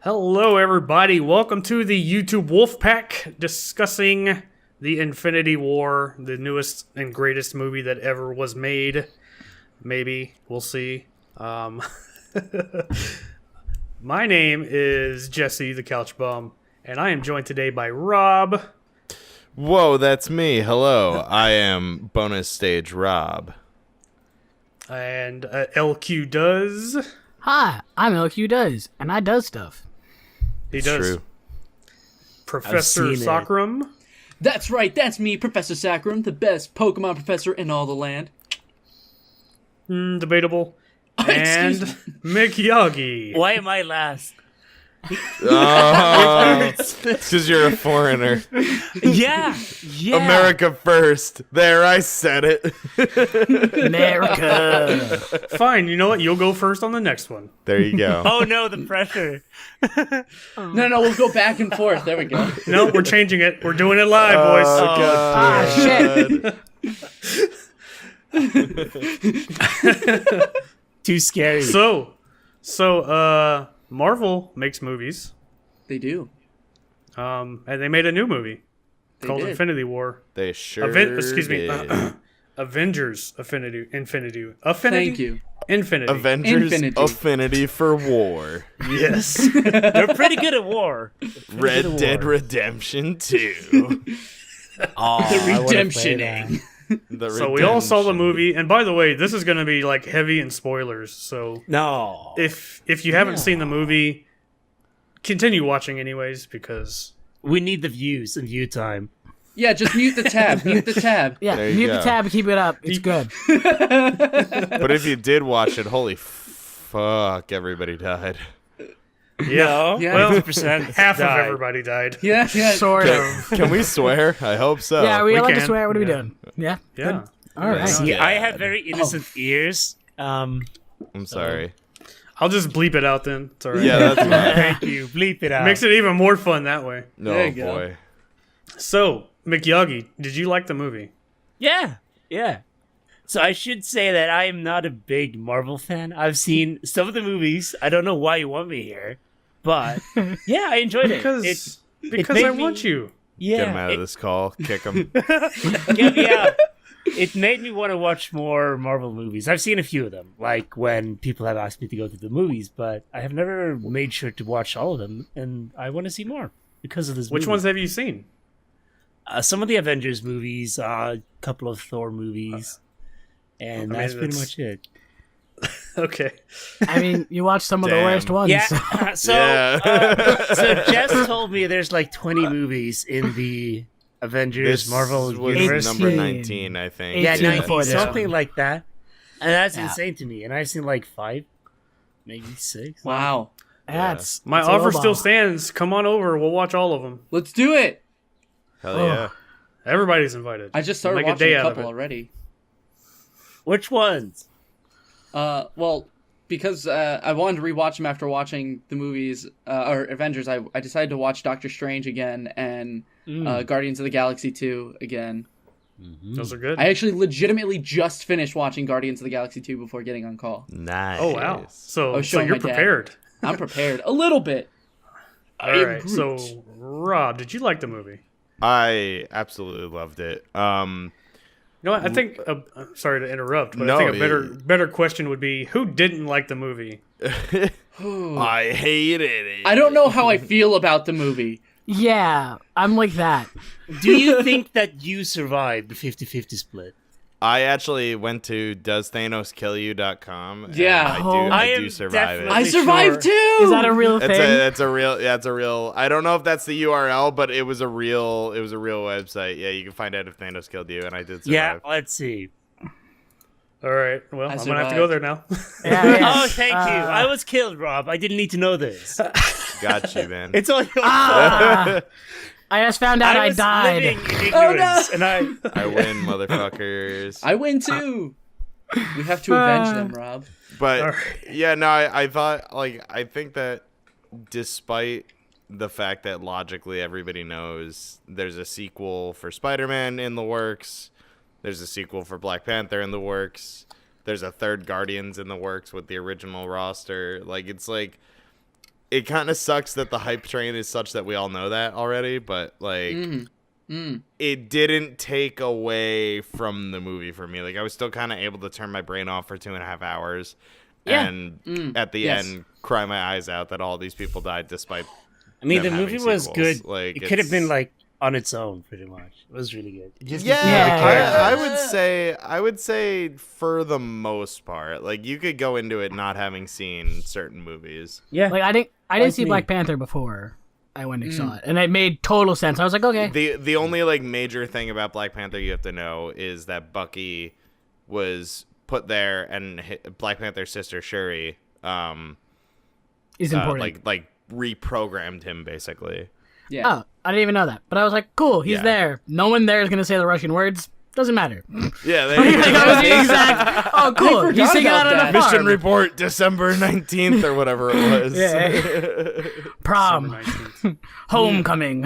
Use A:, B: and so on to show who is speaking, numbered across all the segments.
A: Hello, everybody. Welcome to the YouTube Wolfpack discussing the Infinity War, the newest and greatest movie that ever was made. Maybe. We'll see. My name is Jesse, the Couch Bum, and I am joined today by Rob.
B: Whoa, that's me. Hello. I am Bonus Stage Rob.
A: And LQ does.
C: Hi, I'm LQ Does, and I does stuff.
A: He
B: It's
A: does.
B: true.
A: Professor Sakram.
D: That's right, that's me, Professor Sakram, the best Pokemon professor in all the land.
A: Debatable.
D: Excuse
A: And Mick Yagi.
E: Why am I last?
B: Oh, it's because you're a foreigner.
E: Yeah.
B: America first. There, I said it.
C: America.
A: Fine, you know what? You'll go first on the next one.
B: There you go.
E: Oh no, the pressure.
D: No, we'll go back and forth. There we go.
A: No, we're changing it. We're doing it live, boys.
B: God.
C: Shit.
E: Too scary.
A: So, Marvel makes movies,
D: They do.
A: and they made a new movie called
D: did.
A: Infinity War.
B: They sure
A: Avengers Infinity.
D: Thank you.
A: Infinity.
B: Avengers
D: Infinity.
B: Affinity for War.
A: Yes.
E: They're pretty good at war.
B: Red Dead Redemption 2.
D: The redemptioning.
A: So we all saw the movie, and by the way, this is going to be like heavy in spoilers. So
E: No.
A: if you haven't seen the movie, continue watching anyways because
E: We need the views and view time.
D: Yeah, just mute the tab. Mute the tab.
C: Yeah,
B: There you
C: mute
B: go.
C: the tab, keep it up. It's good.
B: But if you did watch it, holy fuck, everybody died.
A: yeah,
D: Yeah.
A: well,
E: 50%
A: half of
E: died.
A: everybody died.
D: Yeah.
C: Sort of.
B: Can we swear? I hope so.
C: Yeah, we
A: we
C: allowed to
A: can.
C: swear. What are we
A: Yeah.
C: doing? Yeah?
A: Yeah.
C: Good. All right.
E: See,
B: Yeah.
E: I have very innocent ears.
B: I'm sorry.
A: I'll just bleep it out then. It's all right.
B: Yeah, that's fine.
E: Thank you. Bleep it out.
A: Makes it even more fun that way.
B: No,
D: There you go.
B: boy.
A: So, Mick Yagi, did you like the movie?
E: Yeah. So I should say that I am not a big Marvel fan. I've seen some of the movies. I don't know why you want me here, but yeah, I enjoyed it.
A: Because
E: made
A: I
E: me-
A: want you.
E: Yeah,
B: Get him out of this call. Kick him.
E: Get me out. It made me want to watch more Marvel movies. I've seen a few of them, like when people have asked me to go to the movies, but I have never made sure to watch all of them, and I want to see more because of this
A: Which
E: movie.
A: ones have you seen?
E: Some of the Avengers movies, a couple of Thor movies, and
A: I mean,
E: that's pretty
A: that's-
E: much it.
A: Okay.
C: I mean, you watched some of the
B: Damn.
C: worst ones.
E: Yeah, so
B: Yeah.
E: so Jess told me there's like 20 movies in the Avengers
B: This
E: Marvel
B: was
E: universe.
B: number
C: 18.
B: 19, I think.
E: Yeah,
C: 18
E: 90,
C: before this
E: something
C: one.
E: like that. And that's
C: Yeah.
E: insane to me. And I've seen like 5, maybe 6.
D: Wow.
C: That's
A: My
C: that's a
A: offer
C: low
A: still
C: ball.
A: stands. Come on over. We'll watch all of them.
D: Let's do it.
B: Hell yeah.
A: Everybody's invited.
D: I just started
A: We'll make
D: watching
A: day
D: a
A: out of
D: couple
A: it.
D: already.
E: Which ones?
D: Well, because I wanted to rewatch them after watching the movies, or Avengers, I decided to watch Doctor Strange again and Guardians of the Galaxy 2 again.
A: Those are good.
D: I actually legitimately just finished watching Guardians of the Galaxy 2 before getting on call.
B: Nice.
A: Oh, wow. So
D: was showing
A: you're
D: my dad.
A: prepared.
D: I'm prepared. A little bit.
A: All right. So, Rob, did you like the movie?
B: I absolutely loved it.
A: You know what? I think. Sorry to interrupt, but
B: No,
A: I think a better question would be who didn't like the movie?
B: I hated it.
D: I don't know how I feel about the movie.
C: Yeah, I'm like that.
E: Do you think that you survived the 50-50 split?
B: I actually went to doesthanosKillYou.com. and
D: Yeah.
B: I
E: I
B: do
E: am
B: survive it.
E: definitely-
D: I survived too!
C: Is that a real thing?
B: It's a real. I don't know if that's the URL, but it was a real website. Yeah, you can find out if Thanos killed you, and I did survive.
E: Yeah, let's see.
A: All right. Well,
D: I
A: I'm gonna have to go there
D: survived.
A: now.
C: Yeah.
E: Oh, thank you. I was killed, Rob. I didn't need to know this.
B: Got you, man.
E: It's all your fault.
C: I just found out I,
E: was
C: died.
E: living in ignorance, and I
B: win, motherfuckers.
D: I win too! We have to avenge them, Rob.
B: But
A: Alright.
B: yeah, no, I thought I think that despite the fact that logically everybody knows there's a sequel for Spider-Man in the works, there's a sequel for Black Panther in the works, there's a third Guardians in the works with the original roster. Like, it's like it kind of sucks that the hype train is such that we all know that already, but like it didn't take away from the movie for me. Like I was still kind of able to turn my brain off for 2.5 hours and at the end cry my eyes out that all these people died despite
E: I mean, the
B: them
E: movie
B: having
E: was
B: sequels.
E: good.
B: Like,
E: It could have been like on its own, pretty much. It was really good. It just
B: I would say for the most part, like you could go into it not having seen certain movies.
E: Yeah,
C: Like I didn't
E: Like
C: see
E: me.
C: Black Panther before I went and saw it, and it made total sense. I was like, okay.
B: The only like major thing about Black Panther you have to know is that Bucky was put there, and Black Panther's sister Shuri,
C: He's important.
B: like reprogrammed him basically.
D: Yeah.
C: Oh, I didn't even know that. But I was like, cool, he's
B: Yeah.
C: there. No one there is going to say the Russian words. Doesn't matter.
B: Yeah,
C: Like, that was the exact. Oh, cool. He's
D: forgot
C: singing out
D: about
C: on
D: that.
C: the farm.
B: Mission report December 19th or whatever it was.
C: Yeah. Prom.
A: December 19th.
C: Homecoming.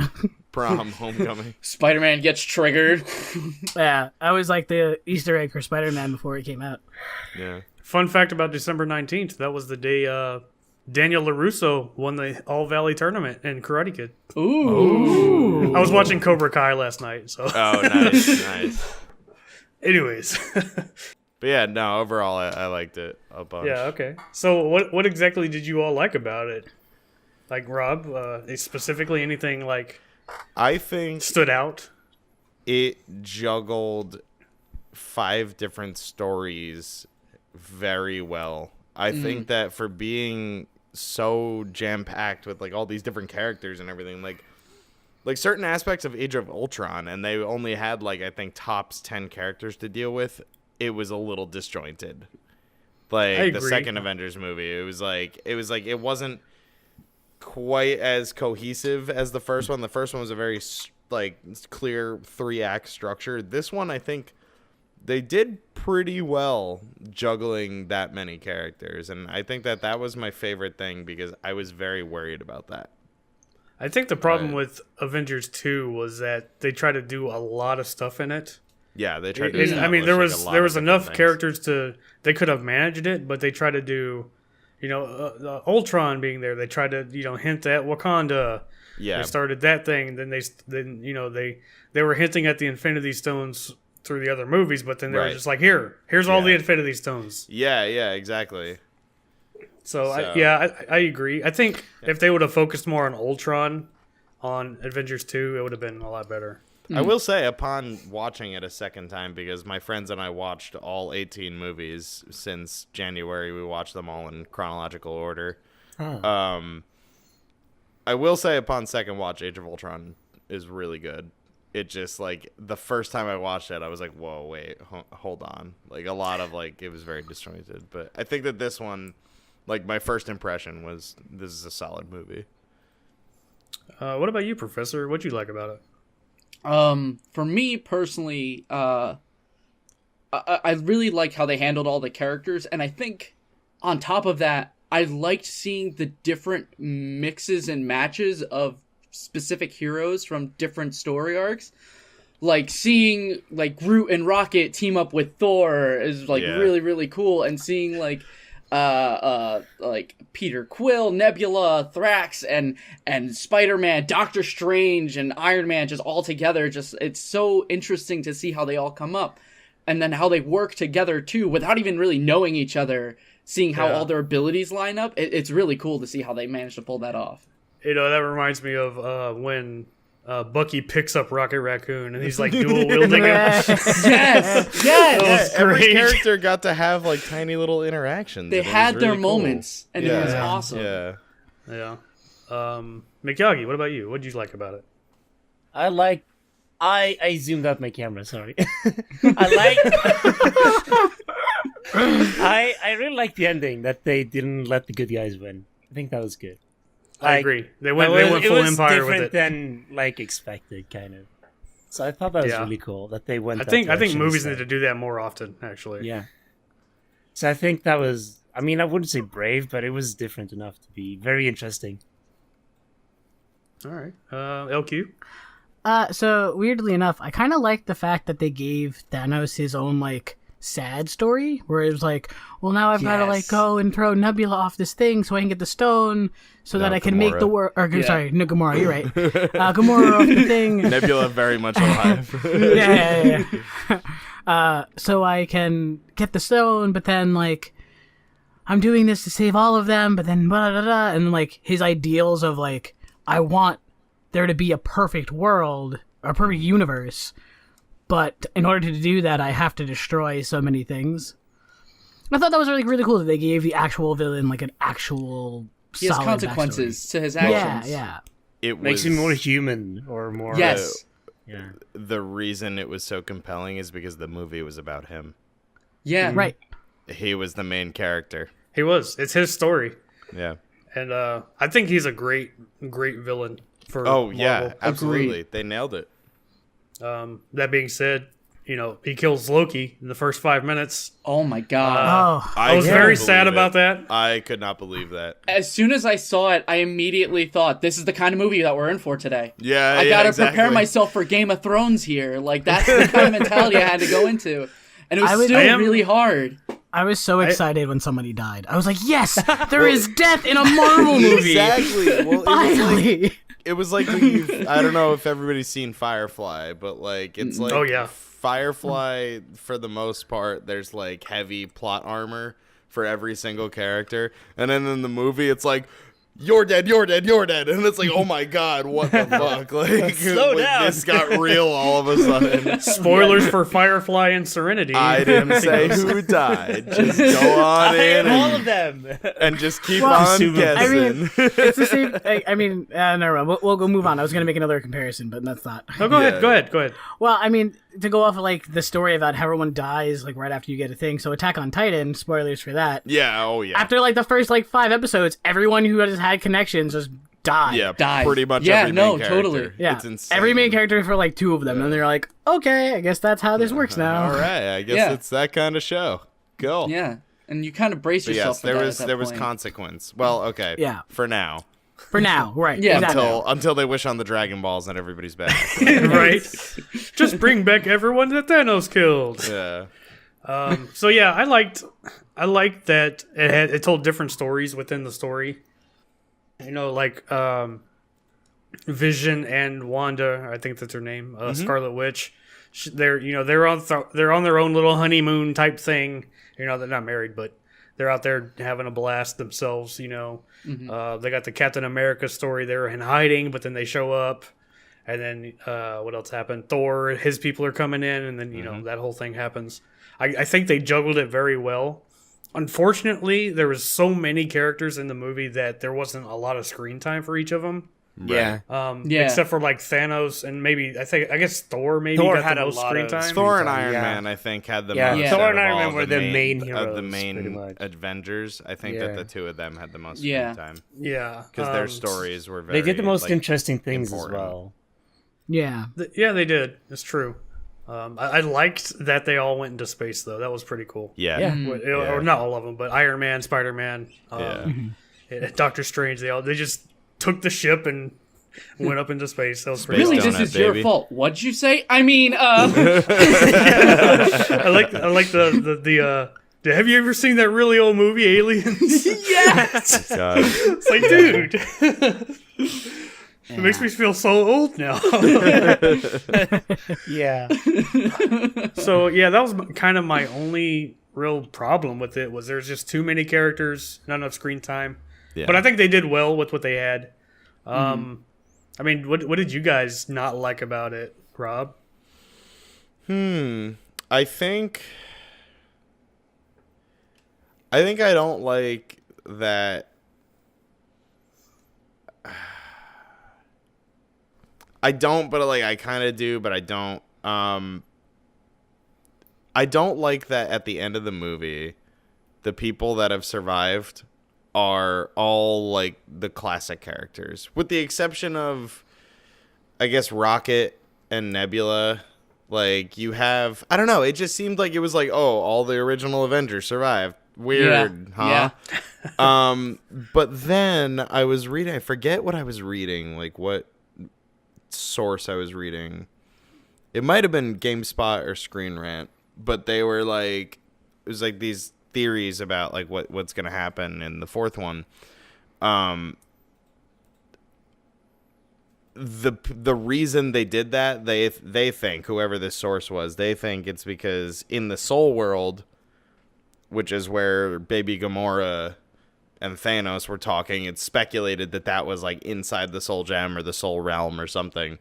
B: Prom, homecoming.
D: Spider-Man gets triggered.
C: Yeah, I was like the Easter egg for Spider-Man before it came out.
B: Yeah.
A: Fun fact about December 19th, that was the day Daniel LaRusso won the All Valley tournament in Karate Kid.
D: Ooh.
A: I was watching Cobra Kai last night, so.
B: Oh, nice.
A: Anyways.
B: But yeah, no, overall I liked it a bunch.
A: Yeah, okay. So what exactly did you all like about it? Like, Rob, specifically anything, like,
B: I think
A: stood out?
B: it juggled 5 different stories very well. I think that for being so jam-packed with like all these different characters and everything, like certain aspects of Age of Ultron, and they only had like I think tops 10 characters to deal with, it was a little disjointed. Like the
A: agree.
B: second Avengers movie, it was it wasn't quite as cohesive as the first one. The first one was a very like clear 3-act structure. This one, I think they did pretty well juggling that many characters, and I think that was my favorite thing because I was very worried about that.
A: I think the problem
B: Right.
A: with Avengers 2 was that they tried to do a lot of stuff in it.
B: Yeah, they tried to.
A: I mean, there
B: establish, like, a lot
A: there
B: of
A: was
B: different
A: enough
B: things.
A: characters they could have managed it, but they tried to do, Ultron being there. They tried to, hint at Wakanda.
B: Yeah,
A: They started that thing, and then they were hinting at the Infinity Stones through the other movies, but then they were
B: Right.
A: just like, here's all the
B: Yeah.
A: Infinity Stones.
B: yeah, exactly.
A: So,
B: So-
A: I agree. I think if they would have focused more on Ultron on Avengers 2, it would have been a lot better.
B: I will say, upon watching it a second time, because my friends and I watched all 18 movies since January, we watched them all in chronological order. I will say, upon second watch, Age of Ultron is really good. It just, like, the first time I watched it, I was like, whoa, wait, hold on. Like, a lot of, like, it was very disjointed. But I think that this one, like, my first impression was, this is a solid movie.
A: What about you, Professor? What'd you like about it?
D: For me personally, I really liked how they handled all the characters, and I think on top of that, I liked seeing the different mixes and matches of specific heroes from different story arcs. Like seeing like Groot and Rocket team up with Thor is like really, really cool, and seeing like Peter Quill, Nebula, Thrax, and Spider-Man, Doctor Strange, and Iron Man just all together. Just it's so interesting to see how they all come up, and then how they work together too, without even really knowing each other. Seeing how all their abilities line up, it's really cool to see how they managed to pull that off.
A: That reminds me of when Bucky picks up Rocket Raccoon and he's like dual wielding him.
D: Yes.
B: Every
A: great.
B: character got to have, like, tiny little interactions.
D: They
B: and it was
D: had their
B: really cool.
D: moments, and it was awesome.
B: Yeah.
A: Yeah. Mikyagi, what about you? What did you like about it?
E: I zoomed out my camera. Sorry. I really like the ending that they didn't let the good guys win. I think that was good.
A: I agree. They went full Empire with it.
E: Than like expected, kind of. So I thought that was
A: Yeah.
E: really cool that they went.
A: I
E: that
A: think
E: direction
A: movies
E: instead.
A: need to do that more often, actually.
E: Yeah. So I think that was. I mean, I wouldn't say brave, but it was different enough to be very interesting.
A: All right. LQ.
C: So weirdly enough, I kind of like the fact that they gave Thanos his own like sad story where it was like, well, now I've got to like
D: Yes.
C: go and throw Nebula off this thing so I can get the stone so that I can make the world. Or sorry, no, Gamora, you're right. Gamora off the thing.
B: Nebula very much alive.
C: So I can get the stone, but then like I'm doing this to save all of them, but then blah, blah, blah, and like his ideals of like I want there to be a perfect world, a perfect universe, but in order to do that, I have to destroy so many things. I thought that was really cool that they gave the actual villain like an actual
D: He has
C: solid
D: consequences
C: backstory.
D: to his actions.
C: Yeah.
B: It
E: Makes
B: was,
E: him more human or more.
D: Yes.
E: Yeah.
B: the reason it was so compelling is because the movie was about him.
D: Yeah.
C: Right.
B: He was the main character.
A: He was. It's his story,
B: Yeah.
A: and I think he's a great villain for.
B: Oh yeah,
A: Marvel.
B: absolutely. They nailed it.
A: That being said, he kills Loki in the first 5 minutes.
D: Oh my god.
C: Oh,
A: I was
B: couldn't
A: very
B: believe
A: sad
B: it.
A: about that.
B: I could not believe that.
D: As soon as I saw it, I immediately thought, this is the kind of movie that we're in for today.
B: Yeah,
D: I gotta
B: exactly.
D: prepare myself for Game of Thrones here. Like, that's the kind of mentality I had to go into. And it was
C: I
D: still
A: am-
D: really hard.
C: I was so excited when somebody died. I was like, yes, there is death in a Marvel movie.
B: Exactly. Well,
C: Finally.
B: it was like I don't know if everybody's seen Firefly, but like it's like
A: Oh, yeah.
B: Firefly for the most part. There's like heavy plot armor for every single character, and then in the movie it's like, you're dead, you're dead, you're dead, and it's like, oh my god, what the fuck? Like,
E: Slow down.
B: This got real all of a sudden.
A: Spoilers for Firefly and Serenity.
B: I didn't say who died. Just go on
E: I
B: in
E: am all
B: and,
E: of them.
B: and just keep
C: Well,
B: on
E: assuming-
B: guessing.
C: I mean, it's the same. Never mind. We'll go move on. I was going to make another comparison, but that's not.
A: Oh, go
B: Yeah.
A: ahead. Go ahead. Go ahead.
C: Well, I mean, to go off of like the story about how everyone dies like right after you get a thing. So Attack on Titan, spoilers for that.
B: Yeah, oh yeah.
C: After like the first like 5 episodes, everyone who has had connections just died.
B: Yeah,
D: Died.
B: pretty much
D: Yeah,
B: every main
D: no,
B: character.
D: totally.
C: Yeah.
B: It's insane.
C: Every main character for like 2 of them, and they're like, okay, I guess that's how this works now.
B: All right, I guess
D: Yeah.
B: it's that kind of show. Cool.
D: Yeah. And you kind of brace
B: But
D: yourself
B: yes,
D: for
B: there
D: that
B: was
D: at that
B: there was
D: point.
B: consequence. Well, okay.
C: Yeah.
B: For now,
C: For now, right?
D: Yeah.
C: exactly.
B: until they wish on the Dragon Balls and everybody's back.
A: Right. Just bring back everyone that Thanos killed.
B: Yeah.
A: So yeah, I liked that it told different stories within the story. Like Vision and Wanda, I think that's her name, Scarlet Witch. They're on their own little honeymoon type thing. They're not married, but they're out there having a blast themselves. They got the Captain America story. They're in hiding, but then they show up. And then what else happened? Thor, his people are coming in, and then that whole thing happens. I think they juggled it very well. Unfortunately, there was so many characters in the movie that there wasn't a lot of screen time for each of them.
E: Yeah.
D: Yeah.
A: Except for like Thanos and maybe I guess Thor
E: Thor
A: got
E: had
A: the
E: a
A: most
E: lot
A: screen
E: of
A: time.
E: screen
B: Thor and
E: time,
B: Iron
E: yeah.
B: Man, I think, had the
E: Yeah,
B: most.
E: Thor
B: out
E: and
B: of
E: Iron
B: all
E: Man were the main
B: of the
E: heroes, pretty
B: main
E: much.
B: Avengers. I think
E: Yeah.
B: that the two of them had the most
D: Yeah.
B: screen time
A: Yeah,
B: because their stories were very.
E: They did the most
B: like,
E: interesting things
B: important.
E: as well.
C: Yeah.
A: Yeah, they did. It's true. I liked that they all went into space though. That was pretty cool.
B: Yeah.
E: Yeah.
A: Or not all of them, but Iron Man, Spider-Man,
B: Yeah.
A: Doctor Strange. They just took the ship and went up into space. That was
B: Space
A: pretty
D: Really,
A: awesome.
B: donut,
D: this is your
B: baby.
D: fault. What'd you say? I mean,
A: I like the have you ever seen that really old movie Aliens?
D: yes!
B: God.
A: It's like, dude. It makes me feel so old now.
E: Yeah.
A: So yeah, that was kind of my only real problem with it was there's just too many characters, not enough screen time.
B: Yeah.
A: But I think they did well with what they had. I mean, what did you guys not like about it, Rob?
B: I think I don't like that. I don't, but like I kind of do, but I don't. I don't like that at the end of the movie, the people that have survived are all like the classic characters, with the exception of, I guess, Rocket and Nebula. Like, you have, I don't know, it just seemed like it was like, oh, all the original Avengers survived. Weird, huh? But then I was reading, I forget what I was reading, like what source I was reading. It might have been GameSpot or Screen Rant. but they were like, it was like these theories about like what's gonna happen in the fourth one. The reason they did that, they think, whoever this source was, they think it's because in the Soul World, which is where Baby Gamora and Thanos were talking, it's speculated that that was like inside the Soul Gem or the Soul Realm or something.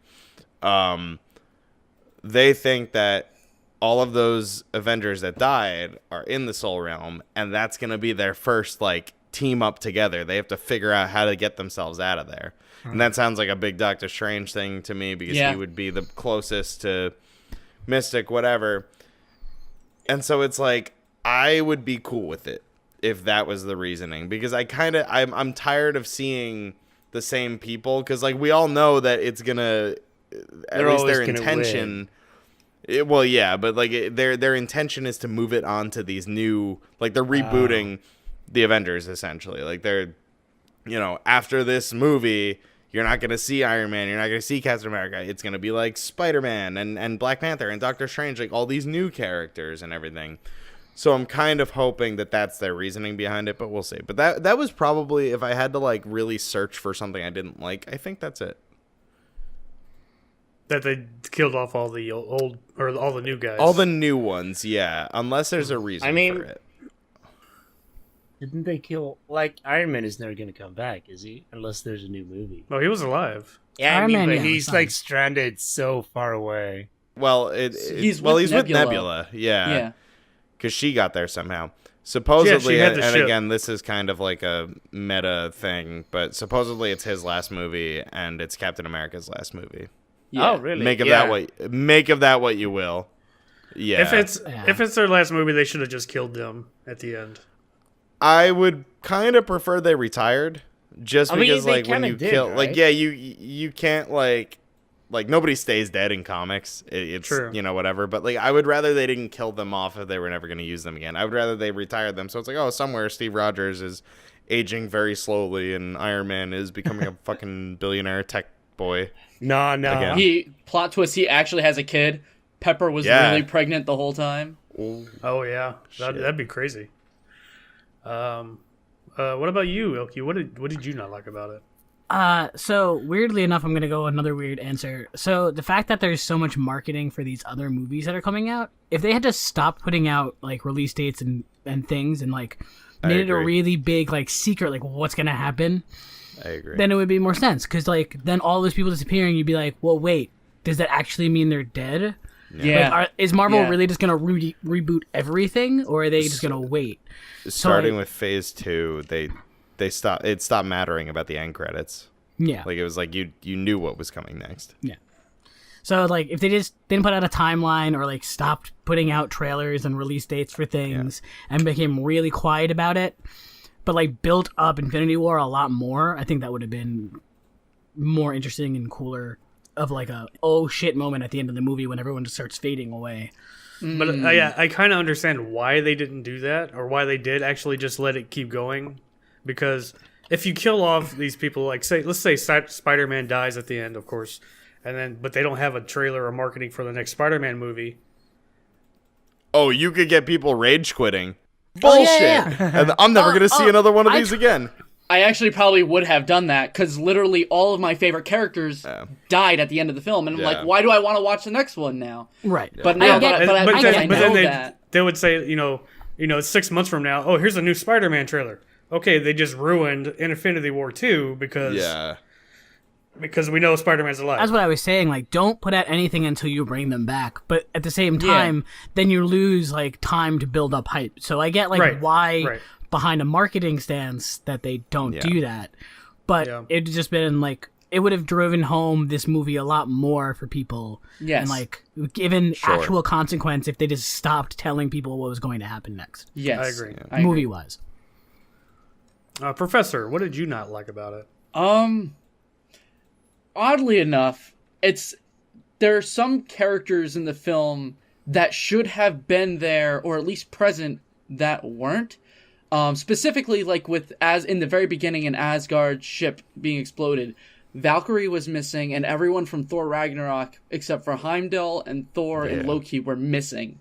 B: They think that all of those Avengers that died are in the Soul Realm, and that's going to be their first like team up together. They have to figure out how to get themselves out of there. And that sounds like a big Doctor Strange thing to me, because he would be the closest to Mystic, whatever. And so it's like, I would be cool with it if that was the reasoning, because I'm tired of seeing the same people, because like we all know that it's gonna, at least their intention. Well, yeah, but like their intention is to move it on to these new, like they're rebooting the Avengers essentially. Like they're, after this movie, you're not going to see Iron Man. You're not going to see Captain America. It's going to be like Spider-Man and Black Panther and Doctor Strange, like all these new characters and everything. So I'm kind of hoping that that's their reasoning behind it, but we'll see. But that was probably, if I had to like really search for something I didn't like, I think that's it.
A: That they killed off all the old, or all the new guys.
B: All the new ones, yeah. Unless there's a reason for it.
E: Didn't they kill... Like, Iron Man is never going to come back, is he? Unless there's a new movie.
A: Oh, he was alive.
E: Yeah,
C: Iron Man,
E: but
C: yeah,
E: he's,
C: fine.
E: like, stranded so far away.
B: Well, he's with Nebula. Yeah. Because she got there somehow. Supposedly,
A: had the
B: and
A: ship.
B: again, this is kind of like a meta thing, but supposedly it's his last movie, and it's Captain America's last movie.
D: Yeah.
E: Oh, really?
B: Make of that what you will. Yeah.
A: If it's their last movie, they should have just killed them at the end.
B: I would kind of prefer they retired, just because
E: they
B: like when
E: kinda
B: you
E: did,
B: kill,
E: right?
B: like you can't like nobody stays dead in comics. It's
A: True.
B: Whatever. But like I would rather they didn't kill them off if they were never going to use them again. I would rather they retired them. So it's like, somewhere Steve Rogers is aging very slowly, and Iron Man is becoming a fucking billionaire tech boy.
E: No.
B: Again.
D: Plot twist, he actually has a kid. Pepper was really pregnant the whole time.
A: Oh yeah, that'd be crazy. What about you, Ilky? What did you not like about it?
C: So weirdly enough, I'm gonna go another weird answer. So the fact that there's so much marketing for these other movies that are coming out, if they had to stop putting out like release dates and things and like made it a really big like secret, like what's gonna happen,
B: I agree.
C: then it would be more sense, because like then all those people disappearing, you'd be like, well, wait, does that actually mean they're dead?
D: Yeah.
C: Like, is Marvel really just gonna reboot everything, or are they just gonna wait?
B: Starting with Phase 2, they stopped. It stopped mattering about the end credits.
C: Yeah.
B: Like it was like you knew what was coming next.
C: Yeah. So like if they just didn't put out a timeline, or like stopped putting out trailers and release dates for things and became really quiet about it, but like built up Infinity War a lot more, I think that would have been more interesting and cooler, of like a oh shit moment at the end of the movie when everyone just starts fading away.
A: But I kind of understand why they didn't do that, or why they did actually just let it keep going. Because if you kill off these people, like let's say Spider-Man dies at the end, of course, but they don't have a trailer or marketing for the next Spider-Man movie.
B: Oh, you could get people rage quitting. Bullshit! And I'm never gonna see another one of these again.
D: I actually probably would have done that, because literally all of my favorite characers died at the end of the film, and I'm like, why do I want to watch the next one now?
C: Right.
D: But now,
A: They would say, it's 6 months from now. Oh, here's a new Spider-Man trailer. Okay, they just ruined Infinity War 2 because we know Spider-Man's alive.
C: That's what I was saying. Like, don't put out anything until you bring them back. But at the same time, then you lose like time to build up hype. So I get like why behind a marketing stance that they don't do that. But it'd just been like, it would have driven home this movie a lot more for people.
D: Yes.
C: And like given actual consequence if they just stopped telling people what was going to happen next.
D: Yes.
A: I agree.
C: Movie wise.
A: Professor, what did you not like about it?
D: Oddly enough, there are some characters in the film that should have been there, or at least present, that weren't. Specifically, like as in the very beginning, in Asgard's ship being exploded, Valkyrie was missing, and everyone from Thor Ragnarok, except for Heimdall and Thor and Loki, were missing.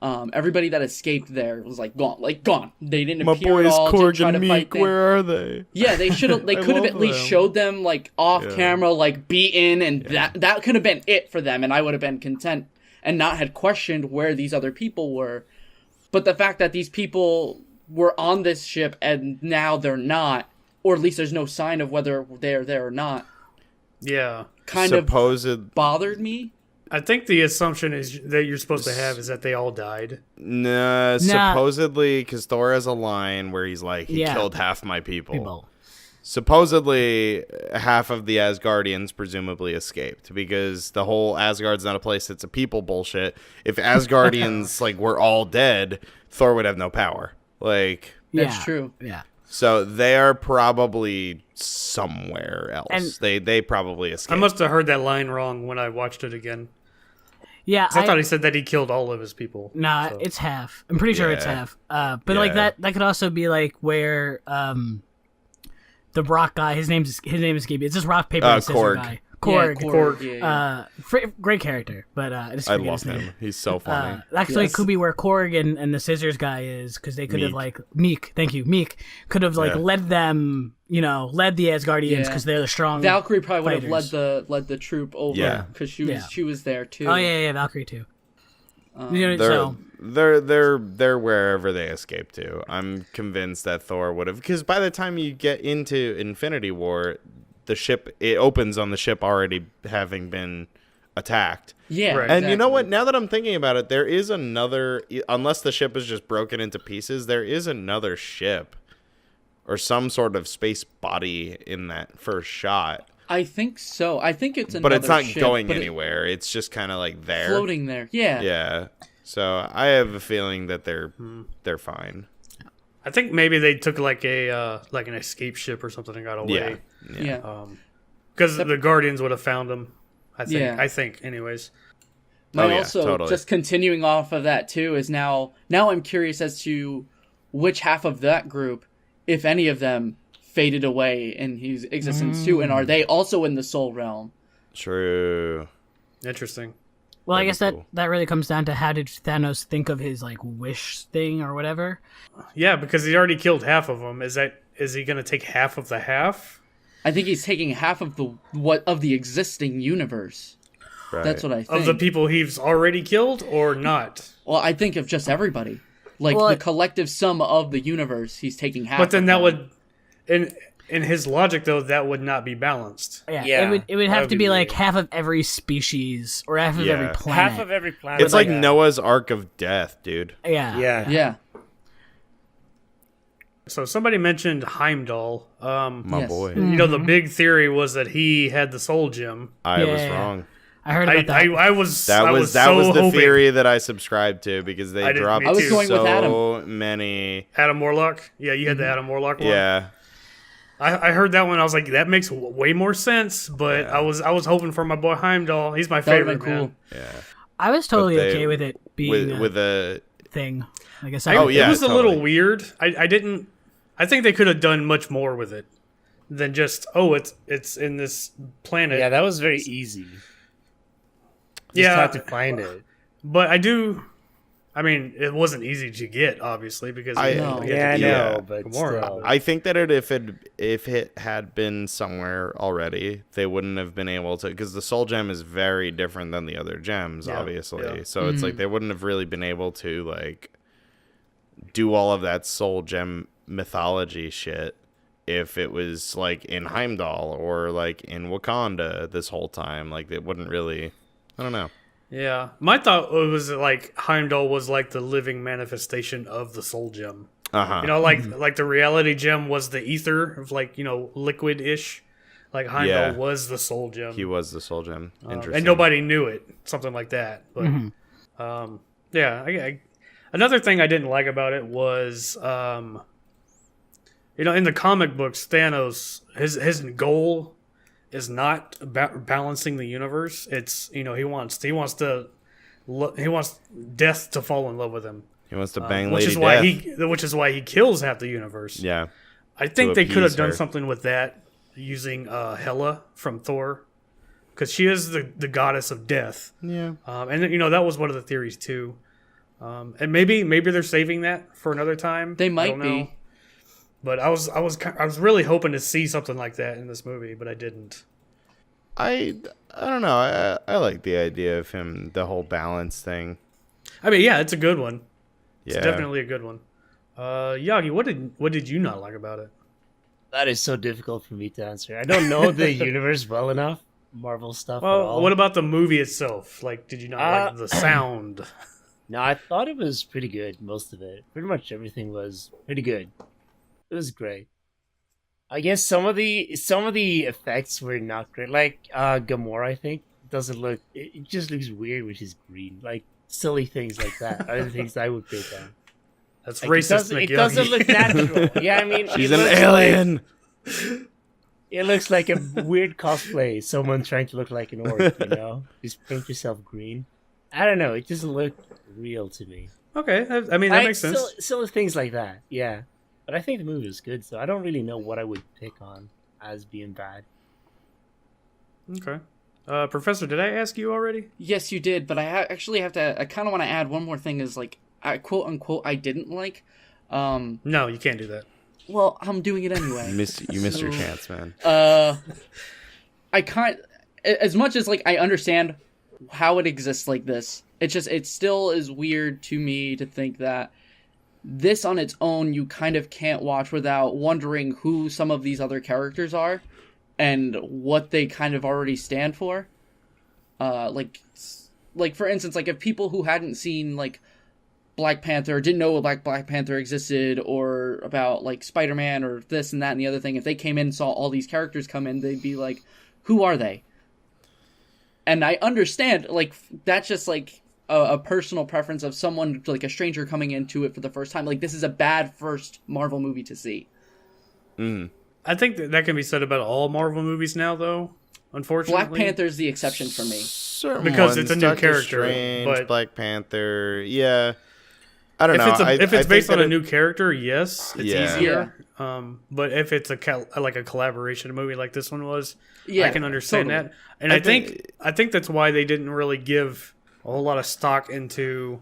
D: everybody that escaped there was like gone. They didn't
B: My
D: appear at
B: boys
D: all.
B: Korg
D: Didn't try
B: and
D: to fight
B: Meek,
D: them.
B: where are they?
D: Yeah, they should have. They could have
B: love
D: at least
B: them.
D: showed them like off
B: Yeah.
D: camera, like beaten, and that could have been it for them, and I would have been content and not had questioned where these other people were. But the fact that these people were on this ship and now they're not, or at least there's no sign of whether they're there or not,
A: Yeah.
D: kind
B: Supposed
D: of bothered me.
A: I think the assumption is that you're supposed to have is that they all died.
B: Nah, supposedly, because Thor has a line where he's like, he killed half my people. Supposedly, half of the Asgardians presumably escaped, because the whole Asgard's not a place, it's a people bullshit. If Asgardians like were all dead, Thor would have no power. Like,
D: That's true.
C: Yeah.
B: so they are probably somewhere else.
C: And
B: they probably escaped.
A: I must have heard that line wrong when I watched it again.
C: Yeah,
A: 'Cause I thought he said that he killed all of his people.
C: Nah,
A: so.
C: it's half. I'm pretty sure it's
B: Yeah.
C: half. But like
B: Yeah.
C: that could also be like where the rock guy, his name is Gabe. It's just rock paper and scissors
B: Korg.
C: guy.
D: Yeah,
C: Korg.
D: Korg. Yeah.
C: Great character, but I just
B: I
C: forget
B: love
C: his name.
B: him. He's so funny.
C: Actually,
D: Yes.
C: it could be where Korg and the scissors guy is, because they could have
B: Meek.
C: like Meek. Thank you, Meek could have like
B: Yeah.
C: led them. Led the Asgardians
D: Yeah.
C: because they're the strong.
D: Valkyrie probably would have
C: fighters.
D: led the troop over
B: Yeah.
D: because
C: Yeah.
D: she was there too.
C: Oh yeah, Valkyrie too.
B: They're they're wherever they escape to. I'm convinced that Thor would have, because by the time you get into Infinity War, the ship, it opens on the ship already having been attacked.
D: Yeah,
A: Right.
B: And you know
D: exactly.
B: what? Now that I'm thinking about it, there is another, unless the ship is just broken into pieces, there is another ship or some sort of space body in that first shot.
D: I think so. I think it's
B: But
D: another
B: it's not
D: ship,
B: going
D: but
B: anywhere. It's just kind of like there.
D: floating there. Yeah.
B: Yeah. So I have a feeling that they're fine.
A: I think maybe they took like an escape ship or something and got away.
D: Yeah.
A: Because the Guardians would have found them.
D: Yeah.
A: I think, anyways.
B: Oh, yeah,
D: also,
B: totally.
D: just continuing off of that too, is now I'm curious as to which half of that group, if any of them, faded away in his existence too, and are they also in the Soul Realm?
B: True.
A: Interesting.
C: Well, I
B: That'd
C: guess
B: be
C: that
B: cool.
C: that really comes down to how did Thanos think of his like wish thing or whatever.
A: Yeah, because he already killed half of them. Is he going to take half of the half?
D: I think he's taking half of the existing universe.
B: Right.
D: That's what I think.
A: Of the people he's already killed or not?
D: Well, I think of just everybody, like
C: Well,
D: the collective sum of the universe. He's taking half.
A: But then
D: of
A: that
D: them.
A: would, in his logic though, that would not be balanced.
C: Yeah,
E: Yeah,
C: it would
E: that
C: have
E: would
C: to
E: be
C: be like
E: weird.
C: half of every species or half of every
B: Yeah.
C: planet.
E: Half of every planet.
B: It's like
E: yeah.
B: Noah's Ark of Death, dude.
C: Yeah.
E: Yeah.
D: Yeah.
A: So somebody mentioned Heimdall.
B: My
D: Yes.
B: boy.
A: You know, the big theory was that he had the soul gem.
B: I was
C: Yeah.
B: wrong.
C: I heard about that.
A: I was
B: That
A: I
B: was
A: so
B: the
A: hoping.
B: theory that I subscribed to, because they
A: I did-
B: dropped
A: me
D: I was going with
B: so many.
A: Adam Warlock. Yeah, you had the Adam Warlock one.
B: Yeah.
A: I heard that one. I was like, that makes way more sense. But I was hoping for my boy Heimdall. He's my
D: That would have
A: favorite.
D: been cool.
A: Man.
B: Yeah.
C: I was totally
B: But they-
C: okay with it being
B: With a
C: thing. Like I
A: I,
C: said,
B: Oh, yeah,
A: it was a
B: totally.
A: little weird. I didn't. I think they could have done much more with it than just it's in this planet.
E: Yeah, that was very easy. Just
A: Yeah.
E: had to find it.
A: But I do. I mean, it wasn't easy to get, obviously, because
B: I-
D: No.
A: we had
E: Yeah, I
A: to
E: know,
B: Yeah.
E: but
A: Gamora.
E: still.
B: I think that if it had been somewhere already, they wouldn't have been able to, because the soul gem is very different than the other gems,
A: Yeah,
B: obviously.
A: yeah.
B: So it's like they wouldn't have really been able to like do all of that soul gem mythology shit if it was like in Heimdall or like in Wakanda this whole time. Like it wouldn't really. I don't know.
A: Yeah, my thought was that, like, Heimdall was like the living manifestation of the soul gem.
B: Uh-huh.
A: You know, like the reality gem was the ether of, like, you know, liquid-ish. Like Heimdall
B: Yeah.
A: was the soul gem.
B: He was the soul gem. Interesting.
A: And nobody knew it, something like that. But yeah, another thing I didn't like about it was, you know, in the comic books, Thanos, his goal is not balancing the universe. It's, you know, he wants death to fall in love with him,
B: He wants to bang
A: which
B: Lady
A: is why
B: Death.
A: which is why he kills half the universe.
B: Yeah.
A: I think they could have
B: appease
A: done
B: her.
A: something with that using Hela from Thor, because she is the goddess of death.
B: Yeah.
A: And you know, that was one of the theories too. And maybe they're saving that for another time.
D: They
A: I
D: might
A: don't know.
D: be.
A: But I was really hoping to see something like that in this movie, but I didn't.
B: I don't know. I like the idea of him, the whole balance thing.
A: I mean, yeah, it's a good one. It's
B: Yeah.
A: definitely a good one. Yagi, what did you not like about it?
E: That is so difficult for me to answer. I don't know the universe well enough, Marvel stuff at
A: Well,
E: all.
A: what about the movie itself? Like, did you not like the sound?
E: No, I thought it was pretty good, most of it. Pretty much everything was pretty good. It was great. I guess some of the effects were not great. Like Gamora, I think, doesn't look. It just looks weird when she's green. Like silly things like that are the things I would pick on.
A: That's
E: Like,
A: racist.
E: It
A: Yagi.
E: doesn't look natural. Yeah, I mean,
B: She's
E: it
B: an
E: looks
B: alien.
E: It looks like a weird cosplay. Someone trying to look like an orc. Just paint yourself green. I don't know. It doesn't look real to me.
A: Okay, I mean that
E: Like,
A: makes sense.
E: silly things like that. Yeah. But I think the movie was good, so I don't really know what I would pick on as being bad.
A: Okay. Professor, did I ask you already?
D: Yes, you did, but I actually have to. I kind of want to add one more thing. Is like, quote unquote, I didn't like.
A: No, you can't do that.
D: Well, I'm doing it anyway.
B: You missed your chance, man.
D: I can't. As much as like I understand how it exists like this, it still is weird to me to think that this on its own you kind of can't watch without wondering who some of these other characters are and what they kind of already stand for. Like for instance, like if people who hadn't seen like Black Panther, didn't know Black Panther existed, or about like Spider-Man or this and that and the other thing, if they came in and saw all these characters come in, they'd be like, who are they? And I understand, like, that's just like a personal preference of someone, like a stranger coming into it for the first time. Like, this is a bad first Marvel movie to see.
A: I think that can be said about all Marvel movies now, though. Unfortunately,
D: Black Panther's the exception for me.
B: Certain
A: Because
B: ones,
A: it's a new
B: Doctor
A: character,
B: Strange,
A: but-
B: Black Panther, yeah. I don't know.
A: If it's
B: I
A: based
B: think
A: on a
B: that
A: new character, yes, it's
B: Yeah.
A: easier. But if it's like a collaboration movie like this one was,
D: Yeah,
A: I can understand
D: totally.
A: that. And I think that's why they didn't really give a whole lot of stock into,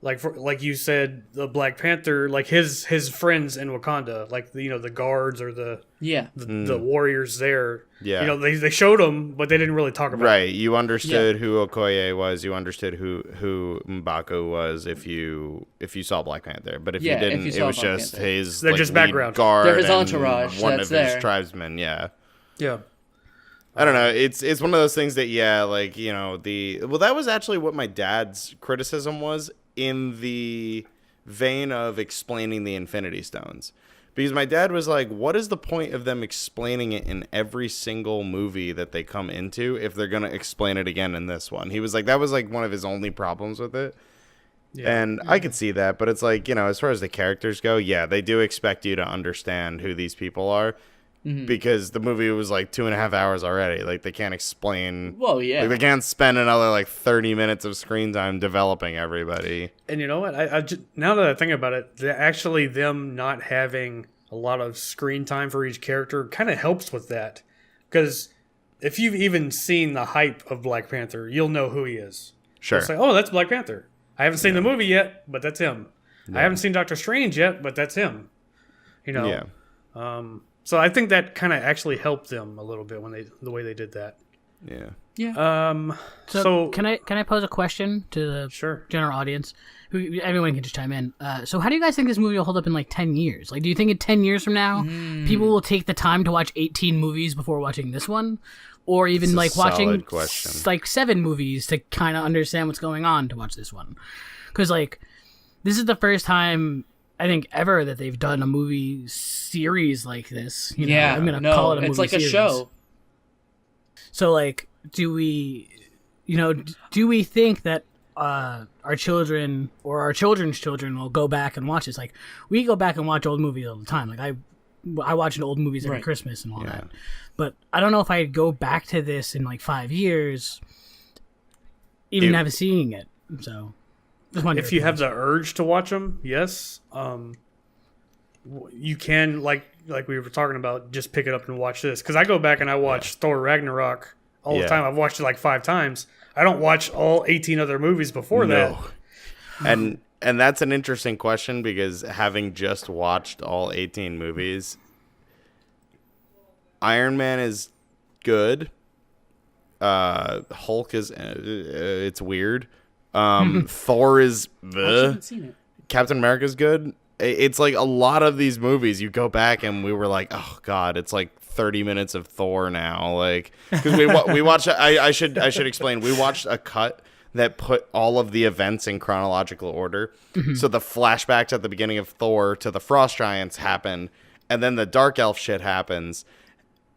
A: like you said, the Black Panther, like his friends in Wakanda, like the guards or the warriors there.
B: Yeah.
A: They showed them, but they didn't really talk about it.
B: Right, you understood who Okoye was. You understood who M'Baku was if you saw Black Panther. But if you
D: Yeah, if
B: didn't,
D: you
B: it
D: saw
B: was
D: Black
B: just
D: Panther.
B: his
A: They're
B: like,
A: just
B: lead
A: background.
B: guard
D: They're his
B: and
D: entourage
B: one
D: that's
B: of his
D: there.
B: tribesmen. Yeah.
A: Yeah.
B: I don't know. It's one of those things that that was actually what my dad's criticism was in the vein of explaining the Infinity Stones. Because my dad was like, what is the point of them explaining it in every single movie that they come into if they're going to explain it again in this one? He was like, that was like one of his only problems with it.
A: Yeah.
B: And I could see that, but it's like, as far as the characters go, yeah, they do expect you to understand who these people are. Because the movie was like 2.5 hours already. Like, they can't explain.
D: Well, yeah.
B: Like, they can't spend another like 30 minutes of screen time developing everybody.
A: And you know what? Now that I think about it, actually them not having a lot of screen time for each character kind of helps with that. Because if you've even seen the hype of Black Panther, you'll know who he is.
B: Sure.
A: It's like, oh, that's Black Panther. I haven't seen the movie yet, but that's him. I haven't seen Doctor Strange yet, but that's him.
B: Yeah.
A: So I think that kind of actually helped them a little bit the way they did that.
B: Yeah.
D: Yeah.
C: So can I pose a question to the
A: Sure.
C: general audience? Who everyone can just chime in. So how do you guys think this movie will hold up in like 10 years? Like, do you think in 10 years from now, people will take the time to watch 18 movies before watching this one, or even
B: a
C: like watching
B: solid question.
C: like 7 movies to kind of understand what's going on to watch this one? Because like this is the first time I think ever that they've done a movie series like this. I'm gonna call it a movie
D: it's like
C: series.
D: a show.
C: So, like, do we think that our children or our children's children will go back and watch this? Like, we go back and watch old movies all the time. Like, I watch old movies every
D: Right.
C: Christmas and all that. But I don't know if I'd go back to this in like 5 years, even never seeing it. So, just wondering
A: If you have the urge to watch them, yes. You can, like we were talking about, just pick it up and watch this. Because I go back and I watch Thor Ragnarok all the time. I've watched it like 5 times. I don't watch all 18 other movies before that.
B: And And that's an interesting question because having just watched all 18 movies, Iron Man is good. Hulk is it's weird. Thor is
D: I haven't seen it.
B: Captain America's good. It's like a lot of these movies you go back and we were like, oh god, it's like 30 minutes of Thor now, like because we watched. I should explain. We watched a cut that put all of the events in chronological order. So the flashbacks at the beginning of Thor to the Frost Giants happen, and then the Dark Elf shit happens.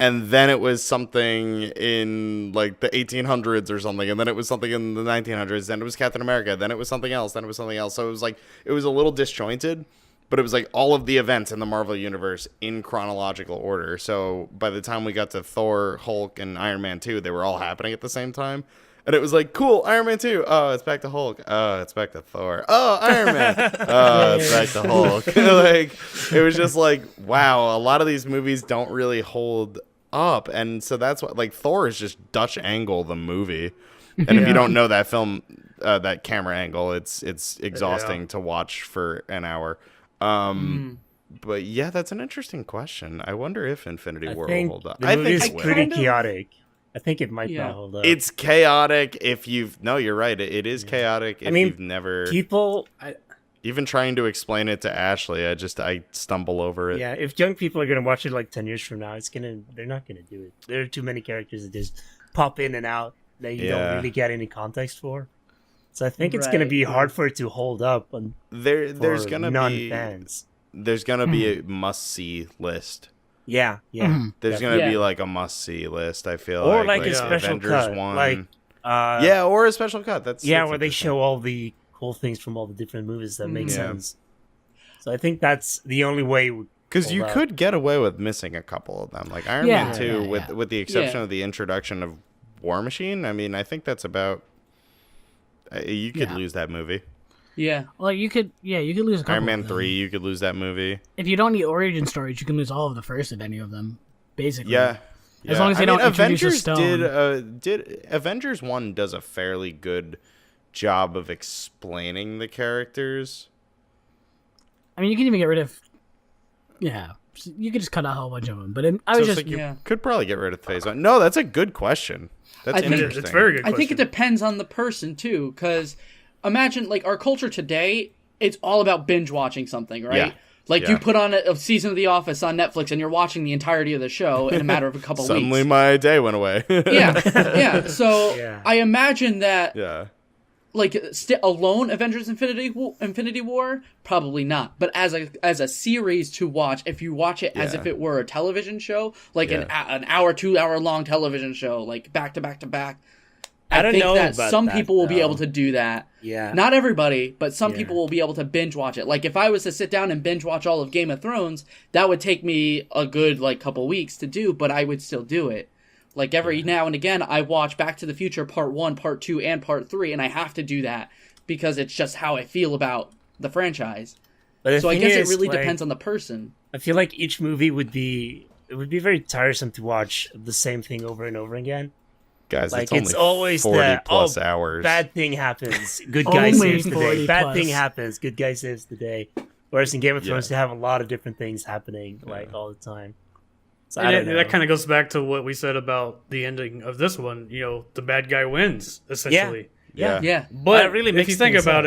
B: And then it was something in like the 1800s or something. And then it was something in the 1900s. Then it was Captain America. Then it was something else. Then it was something else. So it was like, it was a little disjointed, but it was like all of the events in the Marvel Universe in chronological order. So by the time we got to Thor, Hulk, and Iron Man 2, they were all happening at the same time. And it was like, cool, Iron Man 2. Oh, it's back to Hulk. Oh, it's back to Thor. Oh, Iron Man. Oh, it's back to Hulk. Like, it was just like, wow, a lot of these movies don't really hold up. And so that's what, like, Thor is just Dutch angle the movie. And if you don't know that film, that camera angle, it's exhausting to watch for an hour. But yeah, that's an interesting question. I wonder if Infinity War will hold up.
E: I think it's
B: it will.
E: pretty chaotic. I think it might not hold up.
B: It's chaotic if you've... No, you're right. It is chaotic if you've never...
E: People...
B: Even trying to explain it to Ashley, I stumble over it.
E: Yeah, if young people are going to watch it like 10 years from now, they're not going to do it. There are too many characters that just pop in and out that you don't really get any context for. So I think it's going to be hard for it to hold up on
B: there's going to be
E: non-fans.
B: There's going to be a must-see list.
E: Yeah.
B: There's going to be like a must-see list, I feel
E: or
B: like.
E: Or like a special
B: Avengers
E: cut.
B: 1.
E: Like,
B: or a special cut. That's
E: where they show all the cool things from all the different movies that make sense. So I think that's the only way.
B: Because you could get away with missing a couple of them. Like Iron Man 2, with the exception of the introduction of War Machine. I mean, I think that's about... you could lose that movie.
D: Yeah.
C: Well, you could lose a couple
B: Iron Man
C: of them.
B: 3, you could lose that movie.
C: If you don't need origin stories, you can lose all of the first of any of them, basically.
B: Yeah.
C: As long as they don't introduce a stone.
B: Avengers 1 does a fairly good job of explaining the characters.
C: I mean, you can even get rid of... Yeah. You could just cut out a whole bunch of them. But
B: you could probably get rid of Phase 1. No, that's a good question. That's interesting.
A: It's a very good question.
D: I think it depends on the person, too, because imagine, like, our culture today, it's all about binge watching something, right?
B: Yeah.
D: Like, you put on a season of The Office on Netflix, and you're watching the entirety of the show in a matter of a couple weeks.
B: Suddenly my day went away.
D: Yeah. So I imagine that, like, alone, Avengers Infinity War, probably not. But as a series to watch, if you watch it as if it were a television show, like an hour, 2 hour long television show, like back to back to back, I think that some people will be able to do that.
E: Yeah.
D: Not everybody, but some people will be able to binge watch it. Like, if I was to sit down and binge watch all of Game of Thrones, that would take me a good, like, couple weeks to do, but I would still do it. Like, every now and again, I watch Back to the Future Part 1, Part 2, and Part 3, and I have to do that because it's just how I feel about the franchise.
E: But
D: so I guess it really depends on the person.
E: I feel like each movie would be very tiresome to watch the same thing over and over again.
B: Guys,
E: like,
B: it's
E: always
B: 40 plus hours.
E: Bad thing happens, good guy saves the day. Bad
C: plus.
E: thing happens, good guy saves the day. Whereas in Game of Thrones, they have a lot of different things happening, like, all the time. So I don't know.
A: That kind of goes back to what we said about the ending of this one. You know, the bad guy wins, essentially.
D: Yeah.
A: But
E: that really
A: if
E: makes
A: you think
E: things
A: about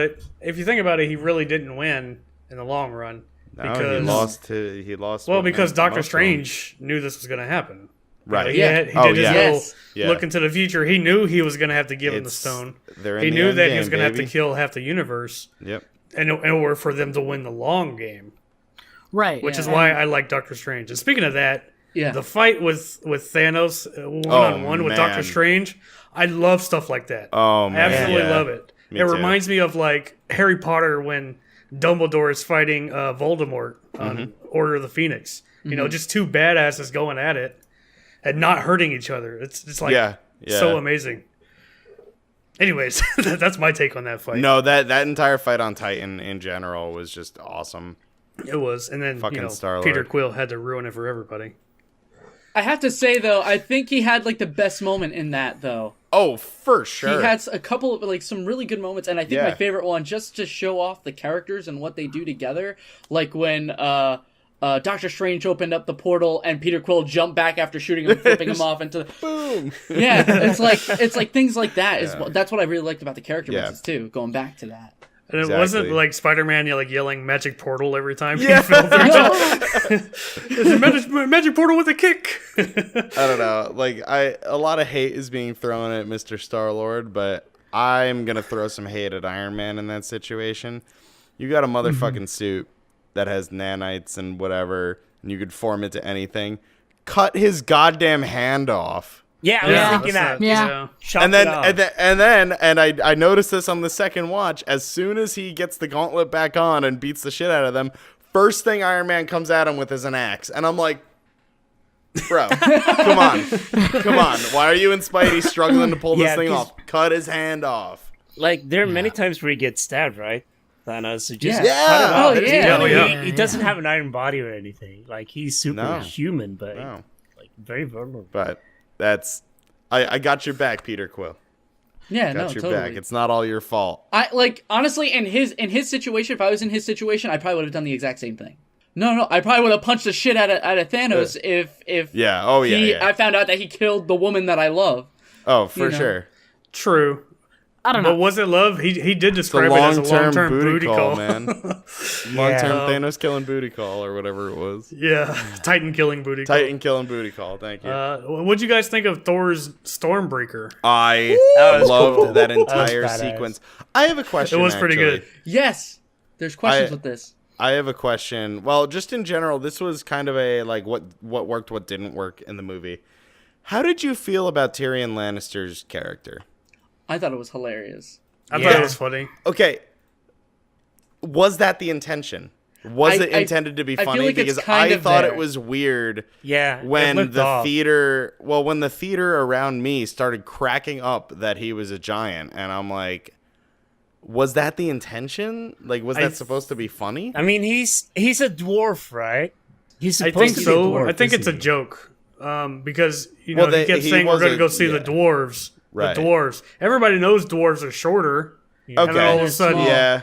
A: it, he really didn't win in the long run.
B: No,
A: Because
B: he lost.
A: Well, because Doctor Strange knew this was going to happen.
B: Right.
A: He did his
D: Yes.
A: look into the future. He knew he was going to have to give him the stone. He knew that he was going to have to kill half the universe.
B: Yep.
A: In order for them to win the long game.
C: Right.
A: Which is why I like Doctor Strange. And speaking of that, the fight with Thanos one-on-one with Doctor Strange, I love stuff like that.
B: Oh, man.
A: I absolutely love it.
B: Me
A: It
B: too.
A: reminds me of, like, Harry Potter when Dumbledore is fighting Voldemort on Order of the Phoenix. You know, just two badasses going at it and not hurting each other. It's like so amazing. Anyways, that's my take on that fight.
B: No, that entire fight on Titan in general was just awesome.
A: It was. And then
B: Fucking Star-Lord.
A: Peter Quill had to ruin it for everybody.
D: I have to say though, I think he had like the best moment in that though.
B: Oh, for sure.
D: He had a couple of like some really good moments, and I think my
B: Yeah.
D: favorite one, just to show off the characters and what they do together, like when Doctor Strange opened up the portal and Peter Quill jumped back after shooting him, flipping him off into the
B: Boom.
D: yeah. It's like things like that is that's what I really liked about the character
B: Yeah.
D: mixes too. Going back to that.
A: And it
B: Exactly.
A: wasn't like Spider-Man yelling magic portal every time
B: Yeah.
A: he fell through. It's a magic portal with a kick.
B: I don't know. Like, a lot of hate is being thrown at Mr. Star-Lord, but I'm gonna throw some hate at Iron Man in that situation. You got a motherfucking suit that has nanites and whatever, and you could form it to anything. Cut his goddamn hand off.
E: Yeah, I was thinking that.
C: Yeah.
E: Chop
B: And
E: it
B: then,
E: off.
B: I noticed this on the second watch. As soon as he gets the gauntlet back on and beats the shit out of them, first thing Iron Man comes at him with is an axe, and I'm like, bro, come on. Why are you and Spidey struggling to pull this
E: Yeah,
B: thing
E: 'cause-
B: off? Cut his hand off.
E: Like, there are many times where he gets stabbed, right? Thanos, so just
D: Yeah.
E: cut it off.
D: Oh, yeah.
A: Oh, yeah.
E: He doesn't have an iron body or anything. Like, he's superhuman, but
B: No.
E: like very vulnerable.
B: But that's, I got your back, Peter Quill.
D: Yeah,
B: Got
D: no,
B: your
D: totally.
B: back. It's not all your fault.
D: I like honestly in his situation. If I was in his situation, I probably would have done the exact same thing. No, I probably would have punched the shit out of Thanos if
B: Yeah. Oh yeah.
D: I found out that he killed the woman that I love.
B: Oh, for
D: know.
B: sure.
A: True.
C: I don't
A: But
C: know.
A: was it love? He did
B: It's a
A: describe it as a
B: long-term
A: long-term
B: booty call,
A: man.
B: man. Long-term Thanos killing booty call or whatever it was.
A: Yeah, Titan killing booty.
B: Titan killing booty call. Thank you.
A: What'd you guys think of Thor's Stormbreaker?
B: I
E: was
B: loved
E: cool.
B: that
E: That was
B: entire
E: badass.
B: sequence. I have a question.
A: It was pretty
B: actually.
A: good.
D: Yes, there's questions
B: I-
D: with this.
B: I have a question. Well, just in general, this was kind of a like what worked, what didn't work in the movie. How did you feel about Tyrion Lannister's character?
D: I thought it was hilarious.
A: I thought
E: Yeah.
A: it was funny.
B: Okay, was that the intention? Was
D: I-
B: it intended to be
D: I feel
B: funny?
D: like it's
B: Because
D: kind
B: I
D: of
B: thought
D: there.
B: it was weird
E: Yeah,
B: when
E: it looked
B: the
E: off.
B: theater, when the theater around me started cracking up that he was a giant, and I'm like, was that the intention? Like, was that supposed to be funny?
E: I mean, he's a dwarf, right? He's
A: I
E: supposed
A: think
E: to be
A: so.
E: a dwarf,
A: I think it's a
E: isn't he?
A: joke. Because you know
B: Well,
A: he kept
B: he
A: saying we're
B: was
A: going to
B: a-
A: go see
B: yeah.
A: the dwarves.
B: Right.
A: The dwarves. Everybody knows dwarves are shorter.
B: Okay.
A: And then all of a
D: They're
A: sudden,
D: small.
B: Yeah.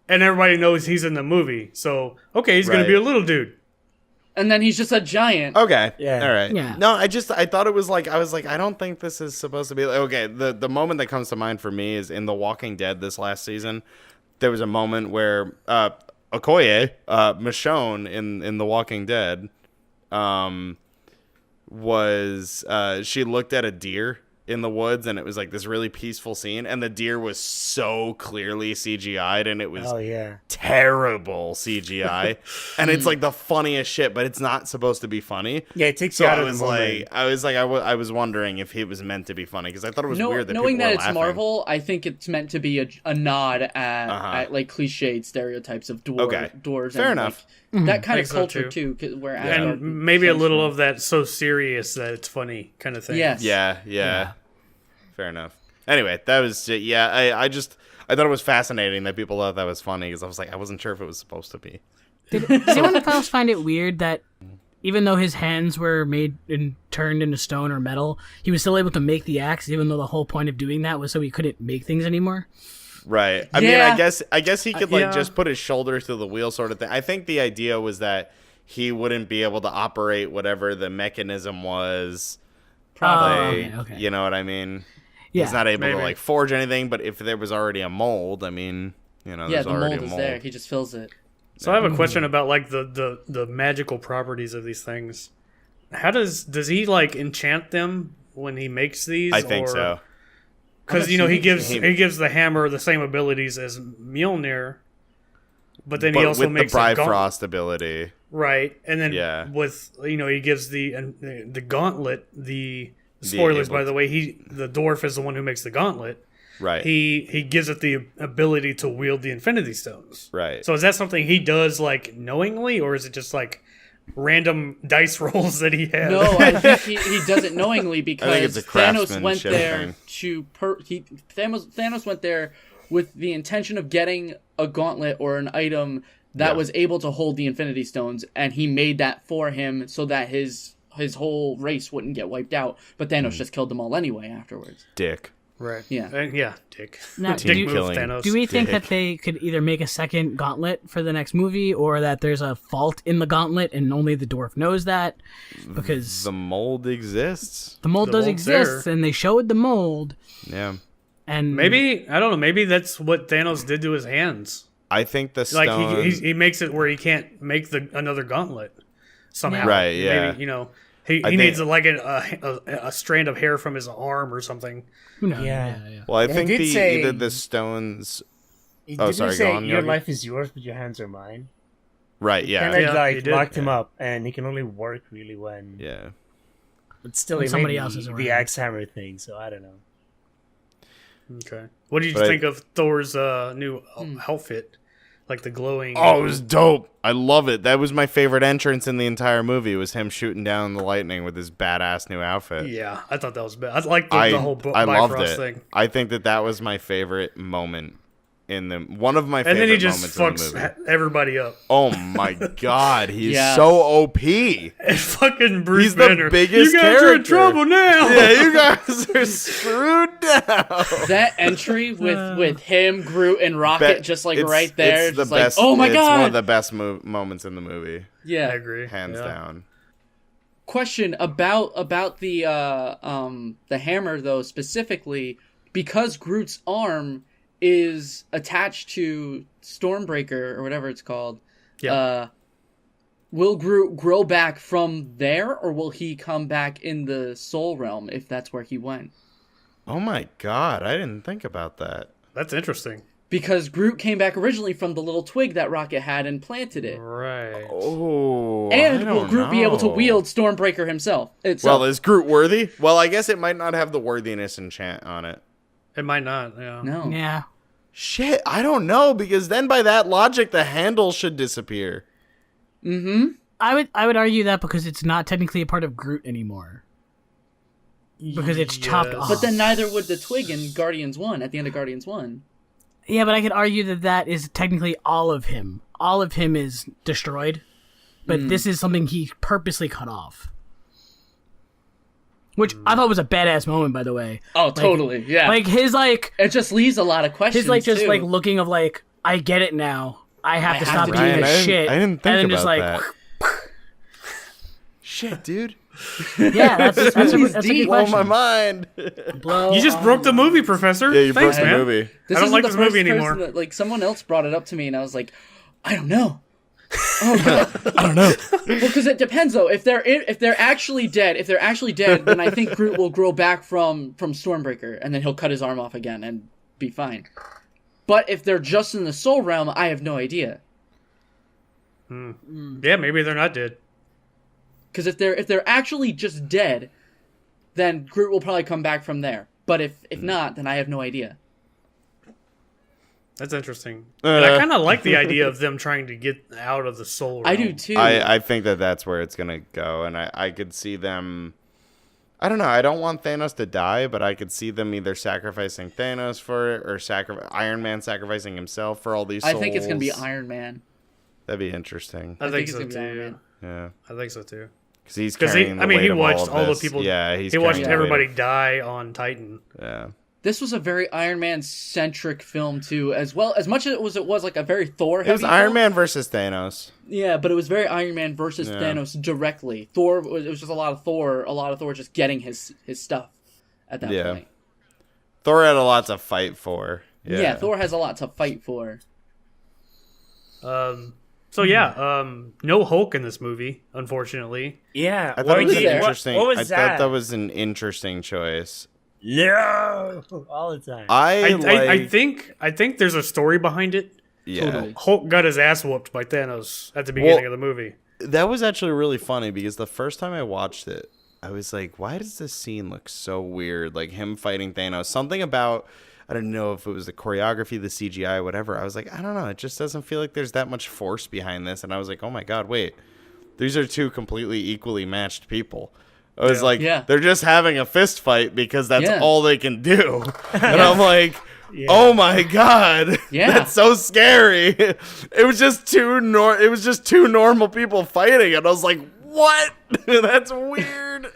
A: and everybody knows he's in the movie. So okay, he's going
B: Right.
A: to be a little dude.
D: And then he's just a giant.
B: Okay.
E: Yeah.
B: All right.
C: Yeah.
B: No, I thought it was like, I don't think this is supposed to be okay. The moment that comes to mind for me is in The Walking Dead this last season. There was a moment where Okoye, Michonne in The Walking Dead, was she looked at a deer in the woods, and it was like this really peaceful scene, and the deer was so clearly CGI'd, and it was
E: Oh yeah.
B: terrible CGI, and it's like the funniest shit, but it's not supposed to be funny.
E: Yeah, it takes
B: So
E: you out
B: I
E: of the
B: was
E: moment.
B: I was wondering if it was meant to be funny, because I thought it was weird that
D: Knowing
B: people
D: that
B: were
D: it's
B: laughing.
D: Marvel, I think it's meant to be a nod at like cliched stereotypes of
B: Okay.
D: dwarves.
B: Fair
D: and,
B: enough.
D: Like, that kind of
A: Think so,
D: culture
A: too.
D: too, where
A: And
D: Asgard
A: maybe a
D: comes
A: little
D: from.
A: of that so serious that it's funny kind of thing.
D: Yes.
B: Yeah. Fair enough. Anyway, that was I thought it was fascinating that people thought that was funny, because I was like, I wasn't sure if it was supposed to be.
C: Did anyone else find it weird that even though his hands were made and turned into stone or metal, he was still able to make the axe, even though the whole point of doing that was so he couldn't make things anymore?
B: Right. I mean,
D: Yeah.
B: I guess he could like
A: yeah.
B: just put his shoulder through the wheel sort of thing. I think the idea was that he wouldn't be able to operate whatever the mechanism was.
C: Probably.
B: Like,
C: Okay.
B: You know what I mean?
C: Yeah.
B: He's not able
A: maybe.
B: to like forge anything, but if there was already a mold, I mean, you know,
D: Yeah,
B: there's
D: the
B: already
D: mold
B: a
D: is
B: mold.
D: there. He just fills it.
A: So I have a question about like the magical properties of these things. How does he like enchant them when he makes these?
B: I think so.
A: Because you know he gives
B: he-
A: the hammer the same abilities as Mjolnir, but then he
B: But
A: also
B: with the
A: makes a gauntlet,
B: Bifrost ability.
A: right? And then
B: Yeah.
A: with he gives the gauntlet the spoilers
B: able
A: by
B: to-
A: the way the dwarf is the one who makes the gauntlet.
B: Right.
A: He gives it the ability to wield the Infinity Stones.
B: Right.
A: So is that something he does like knowingly, or is it just like random dice rolls that he has?
D: No, I think he does it knowingly because
B: it's a
D: Thanos went
B: craftsmanship
D: there
B: thing.
D: to Thanos went there with the intention of getting a gauntlet or an item that
B: Yeah.
D: was able to hold the Infinity Stones, and he made that for him so that his his whole race wouldn't get wiped out. But Thanos just killed them all anyway afterwards.
B: Dick.
A: Right.
D: Yeah.
A: Yeah, Dick.
C: Now,
A: Dick
C: do,
A: move,
B: killing.
A: Thanos.
C: do we think
B: Dick.
C: that they could either make a second gauntlet for the next movie, or that there's a fault in the gauntlet and only the dwarf knows that? Because
B: The mold exists.
C: the mold
A: the
C: does
A: mold's
C: exist,
A: there.
C: and they showed the mold,
B: Yeah.
C: and
A: Maybe, I don't know, maybe that's what Thanos did to his hands.
B: I think the
A: Like,
B: stone.
A: he makes it where he can't make another gauntlet somehow.
B: Right, yeah.
A: Maybe, he
B: I think-
A: needs a strand of hair from his arm or something.
C: who knows?
E: Yeah.
B: Well, I
E: They
B: think
E: did say-
B: either the stones.
E: Did
B: Oh,
E: you
B: sorry,
E: say
B: go on,
E: your
B: Yogi.
E: life is yours, but your hands are mine?
B: Right. Yeah.
E: And
A: Yeah,
E: like
A: he did,
E: locked him
B: yeah.
E: up, and he can only work really when.
B: Yeah.
E: But still,
C: When
E: he
C: somebody
E: made
C: else is
E: the
C: around.
E: axe hammer thing. So I don't know.
A: Okay. What did you
B: But
A: think of Thor's new outfit? Like the glowing.
B: Oh, it was dope. I love it. That was my favorite entrance in the entire movie. Was him shooting down the lightning with his badass new outfit.
A: Yeah, I thought that was bad. I like the
B: I
A: whole
B: loved
A: Bifrost
B: it.
A: thing.
B: I think that was my favorite moment in the one of my
A: And
B: favorite
A: then he just
B: moments in the
A: fucks
B: movie.
A: everybody up.
B: Oh my god, he's
D: Yeah.
B: so OP.
A: And fucking Bruce
B: He's the
A: Banner.
B: biggest
A: You guys are in
B: character."
A: trouble now.
B: Yeah, you guys are screwed now.
D: That entry with him, Groot, and Rocket
B: Bet-
D: just like
B: it's-
D: right there,
B: it's the
D: just like,
B: best,
D: oh my
B: it's
D: god!
B: one of the best moments in the movie,
A: I
D: Yeah.
A: agree.
B: hands
A: Yeah.
B: down.
D: Question about the hammer though, specifically because Groot's arm is attached to Stormbreaker or whatever it's called.
A: Yeah.
D: Will Groot grow back from there, or will he come back in the Soul Realm if that's where he went?
B: Oh my god, I didn't think about that.
A: That's interesting.
D: Because Groot came back originally from the little twig that Rocket had and planted it.
A: Right.
B: Oh,
D: And
B: I
D: will
B: don't
D: Groot be able to
B: know.
D: wield Stormbreaker himself?
B: Well, is Groot worthy? Well, I guess it might not have the worthiness enchant on it.
A: It might not. Yeah.
D: no.
C: yeah.
B: Shit, I don't know, because then by that logic, the handle should disappear.
D: Mm-hmm.
C: I would argue that because it's not technically a part of Groot anymore. Because it's chopped off.
D: But then neither would the twig in Guardians 1, at the end of Guardians 1.
C: Yeah, but I could argue that that is technically all of him. All of him is destroyed. But this is something he purposely cut off. Which I thought was a badass moment, by the way.
D: Oh, totally, yeah.
C: Like his
D: It just leaves a lot of questions,
C: his just
D: too.
C: like looking of like, I get it now. I have to
D: have
C: stop
D: to
C: doing
B: Ryan,
C: this shit.
B: I didn't think
C: and then
B: about
C: just like,
B: that. Shit, dude.
C: yeah, that's a good
D: deep.
B: Blow
C: question.
B: my mind.
C: Blow
A: You just broke the movie, Professor.
B: Yeah, you
A: Thanks,
B: broke the
A: man.
B: movie.
D: This
A: I don't
D: isn't
A: like
D: the
A: this movie
D: first person
A: anymore.
D: That, like, someone else brought it up to me, and I was like, I don't know. Oh god, I don't know. Well, because it depends though. If they're actually dead, then I think Groot will grow back from Stormbreaker, and then he'll cut his arm off again and be fine. But if they're just in the Soul Realm, I have no idea.
A: Yeah, maybe they're not dead.
D: Because if they're actually just dead, then Groot will probably come back from there. But if not, then I have no idea.
A: That's interesting. But I kind of like the idea of them trying to get out of the soul realm.
D: I do too.
B: I think that's where it's going to go. And I could see them... I don't know. I don't want Thanos to die, but I could see them either sacrificing Thanos for it or Iron Man sacrificing himself for all these souls.
D: I think it's going to be Iron Man.
B: That'd be interesting.
A: I think
D: it's
A: so
D: gonna be Iron
A: too.
D: Man.
B: Yeah.
A: I think so too.
B: Because he's
A: Because
B: carrying the weight
A: he
B: of
A: watched all the
B: this.
A: people.
B: Yeah,
A: he watched
B: carrying the weight
A: everybody
B: of-
A: die on Titan.
B: Yeah.
D: This was a very Iron Man centric film too, as well as much as it was like a very Thor.
B: It was
D: heavy
B: Iron
D: film.
B: Man versus Thanos.
D: Yeah, but it was very Iron Man versus
B: Yeah.
D: Thanos directly. Thor. It was just a lot of Thor just getting his stuff at that
B: Yeah.
D: point.
B: Thor had a lot to fight for.
D: Yeah. Thor has a lot to fight for.
A: So yeah, no Hulk in this movie, unfortunately.
E: Yeah.
B: I thought it was
D: was there?
B: interesting.
E: What was
B: I
E: that?
B: thought that was an interesting choice.
E: No, all the time.
A: I think there's a story behind it.
B: yeah.
D: Totally.
A: Hulk got his ass whooped by Thanos at the beginning of the movie.
B: That was actually really funny because the first time I watched it, I was like, why does this scene look so weird? Like him fighting Thanos. Something about, I don't know if it was the choreography, the CGI, whatever. I was like, I don't know. It just doesn't feel like there's that much force behind this. And I was like, oh my God, wait. These are two completely equally matched people. I was like,
D: Yeah.
B: they're just having a fist fight because that's
D: Yeah.
B: all they can do. And I'm like, oh my God.
D: Yeah.
B: That's so scary. It was just two normal people fighting. And I was like, What? That's weird.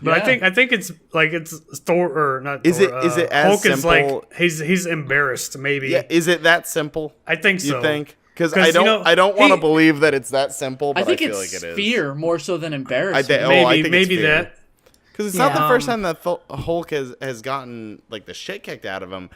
A: But
D: Yeah.
A: I think it's like it's Thor or not.
B: Is
A: Thor,
B: it as
A: Hulk
B: simple?
A: is like he's embarrassed maybe.
B: Yeah, is it that simple?
A: I think so.
B: You think? Because
A: 'Cause,
B: I don't want to
A: he-
B: believe that it's that simple. But
D: I think
B: feel
D: it's
B: like it is.
D: fear more so than embarrassment.
A: Maybe
B: I think it's
A: maybe
B: fear.
A: that.
B: Because it's not
C: Yeah.
B: the first time that Hulk has gotten like the shit kicked out of him,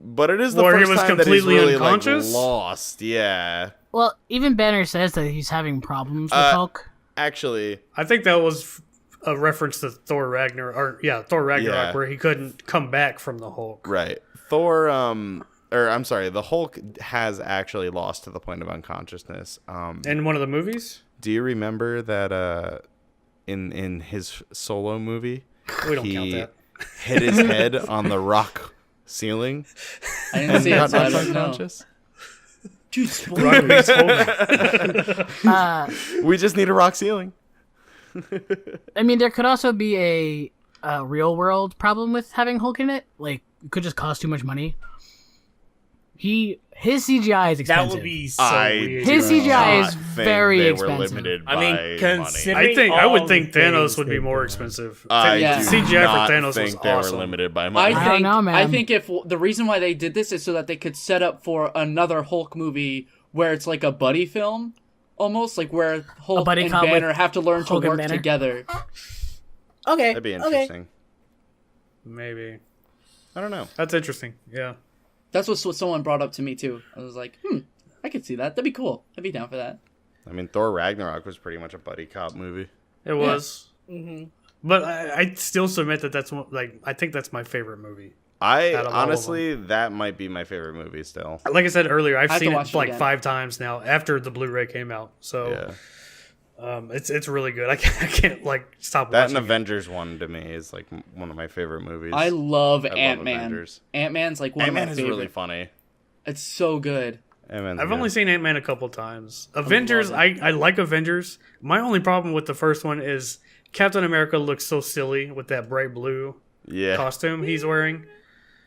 B: but it is the
A: Or he
B: first
A: was
B: time that he's
A: completely
B: really
A: unconscious?
B: like lost. Yeah,
C: Well, even Banner says that he's having problems with Hulk.
B: actually,
A: I think that was a reference to Thor Ragnarok, Thor Ragnarok,
B: Yeah.
A: where he couldn't come back from the Hulk.
B: right. Thor, or I'm sorry, the Hulk has actually lost to the point of unconsciousness.
A: In one of the movies,
B: Do you remember that in his solo movie,
A: we don't
B: he
A: count that.
B: hit his head on the rock ceiling
D: I didn't
B: and
D: see it,
B: got
D: so I
B: knocked
D: don't know.
B: unconscious?
D: Dude,
A: Rock
D: spoiler.
A: meets Hulk.
B: We just need a rock ceiling.
C: I mean, there could also be a real world problem with having Hulk in it. Like, it could just cost too much money. His CGI is
E: That
C: expensive.
E: would be so
B: I
E: weird.
C: His
B: do
C: CGI
B: not
C: is
B: think
C: very
B: they
C: expensive.
B: Were limited
E: I mean,
B: by
E: considering-
A: I would
E: all
A: think
E: the
A: Thanos
E: things
A: would be
E: they've
A: more
E: done.
A: expensive.
B: I
D: Yeah.
B: do
A: CGI
B: not
A: for Thanos was
B: think they
A: awesome.
B: were limited by
D: I
B: money.
C: don't
D: think
C: know, man.
D: I think if the reason why they did this is so that they could set up for another Hulk movie where it's like a buddy film, almost like where Hulk
C: buddy
D: and
C: cop with
D: Banner have to learn to
C: Hulk and
D: work
C: Banner?
D: together.
C: Okay.
B: That'd be interesting.
A: Maybe
B: I don't know.
A: that's interesting. Yeah,
D: That's what someone brought up to me too. I was like, I could see that. That'd be cool. I'd be down for that.
B: I mean, Thor Ragnarok was pretty much a buddy cop movie.
A: it was. But I still submit that that's I think that's my favorite movie.
B: I
A: Out of all of
B: honestly, that might be my favorite movie still.
A: Like I said earlier, I've
D: I have to
A: seen
D: watch
A: it
D: it
A: like
D: again.
A: 5 times now after the Blu-ray came out. So
B: Yeah,
A: it's really good. I can't like stop
B: that
A: watching.
B: and
A: it.
B: Avengers one to me is like one of my favorite movies.
D: I love
B: love
D: Ant-Man.
B: Avengers.
D: Ant-Man's like one
B: Ant-Man
D: of my
B: is
D: favorite.
B: really funny.
D: It's so good.
B: Ant-Man's
A: I've
B: good.
A: only seen Ant-Man a couple times. Avengers, I like Avengers. My only problem with the first one is Captain America looks so silly with that bright blue
B: yeah.
A: costume he's wearing.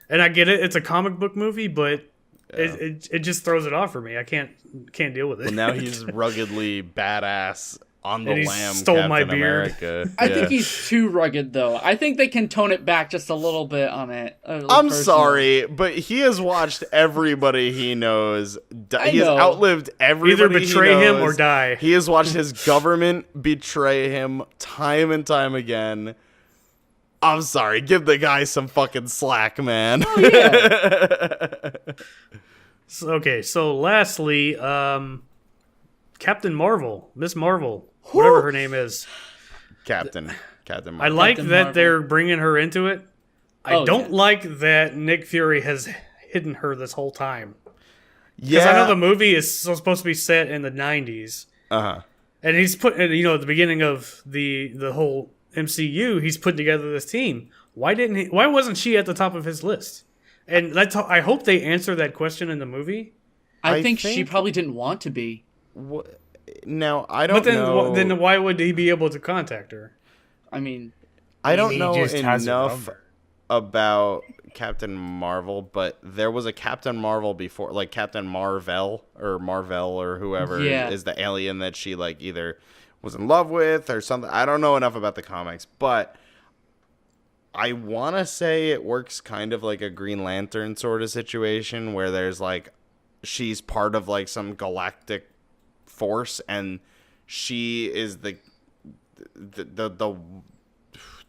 A: And I get it, it's a comic book movie, but it just throws it off for me. I can't deal with it.
B: Well, now he's ruggedly badass on the
A: And he
B: lam.
A: stole
B: Captain
A: my beard.
B: America.
D: I
B: Yeah.
D: think he's too rugged though. I think they can tone it back just a little bit on it.
B: I'm
D: personally.
B: sorry, but he has watched everybody he knows.
D: I
B: He has
D: know.
B: outlived everybody.
A: Either betray
B: he
A: him
B: knows.
A: or die.
B: He has watched his government betray him time and time again. I'm sorry, give the guy some fucking slack, man.
D: Oh, yeah.
A: Okay, so lastly, Captain Marvel, Miss Marvel, whatever her name is.
B: Captain
A: I
B: Marvel.
A: like
D: Captain
A: that
D: Marvel.
A: they're bringing her into it. I
D: Oh,
A: don't
D: yeah.
A: like that Nick Fury has hidden her this whole time. Because
B: Yeah.
A: I know the movie is supposed to be set in the 90s.
B: Uh-huh.
A: And he's put, at the beginning of the whole MCU, he's putting together this team. Why wasn't she at the top of his list? And I hope they answer that question in the movie.
D: I
B: I
D: think she
B: think-
D: probably didn't want to be.
B: Now, I don't
A: But then,
B: know.
A: then why would he be able to contact her?
D: I mean,
B: I don't
E: He
B: know
E: just has her
B: enough
E: number.
B: about Captain Marvel, but there was a Captain Marvel before, like Captain Marvel or whoever
D: Yeah.
B: is the alien that she like either was in love with or something. I don't know enough about the comics, but I want to say it works kind of like a Green Lantern sort of situation where there's like she's part of like some galactic force and she is the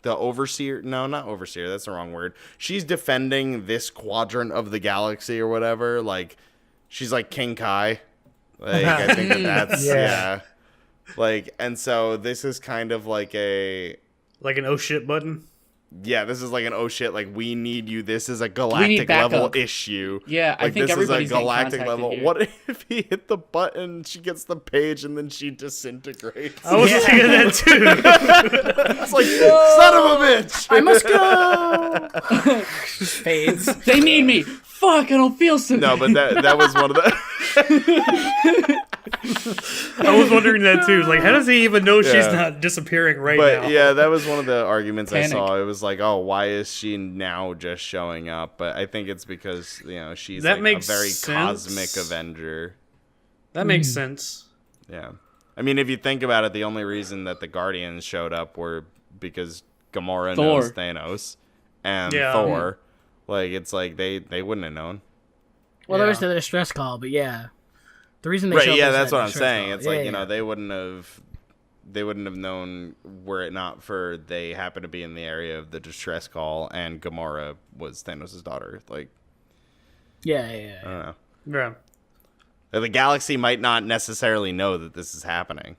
B: overseer. No, not overseer, that's the wrong word. She's defending this quadrant of the galaxy or whatever. Like she's like King Kai. Like I think that's yeah. Like, and so this is kind of like
A: Like an oh shit button?
B: this is like an oh shit, like we need you. This is a
D: need
B: galactic level
D: backup.
B: issue.
D: Yeah, I
B: like
D: think
B: this is a
D: everybody's getting
B: galactic
D: contacted
B: level.
D: here.
B: What if he hit the button, she gets the page, and then she disintegrates?
A: I was thinking that too.
B: It's like son of a bitch.
C: I must go. Fades.
D: they need me. Fuck, I don't feel so
B: No,
D: good.
B: but that was one of the.
A: I was wondering that too. Like, how does he even know she's
B: Yeah.
A: not disappearing right
B: But
A: now?
B: yeah, that was one of the arguments I
D: Panic.
B: saw. It was like, oh, why is she now just showing up? But I think it's because she's
A: That
B: like
A: makes
B: a very
A: sense.
B: cosmic Avenger.
A: That makes sense.
B: Yeah. I mean, if you think about it, the only reason that the Guardians showed up were because Gamora
D: Thor.
B: knows Thanos and
A: Yeah.
B: Thor. Like, it's like they wouldn't have known.
C: Well, there
A: Yeah.
C: was the distress call, but yeah, the reason they
B: Right,
C: showed
B: yeah,
C: was
B: that's
C: that
B: what I'm
C: distress
B: saying.
C: call.
B: It's
C: Yeah,
B: like,
C: yeah.
B: they wouldn't have known were it not for they happen to be in the area of the distress call and Gamora was Thanos' daughter. Like,
C: Yeah.
B: I don't know.
A: Yeah.
B: The galaxy might not necessarily know that this is happening.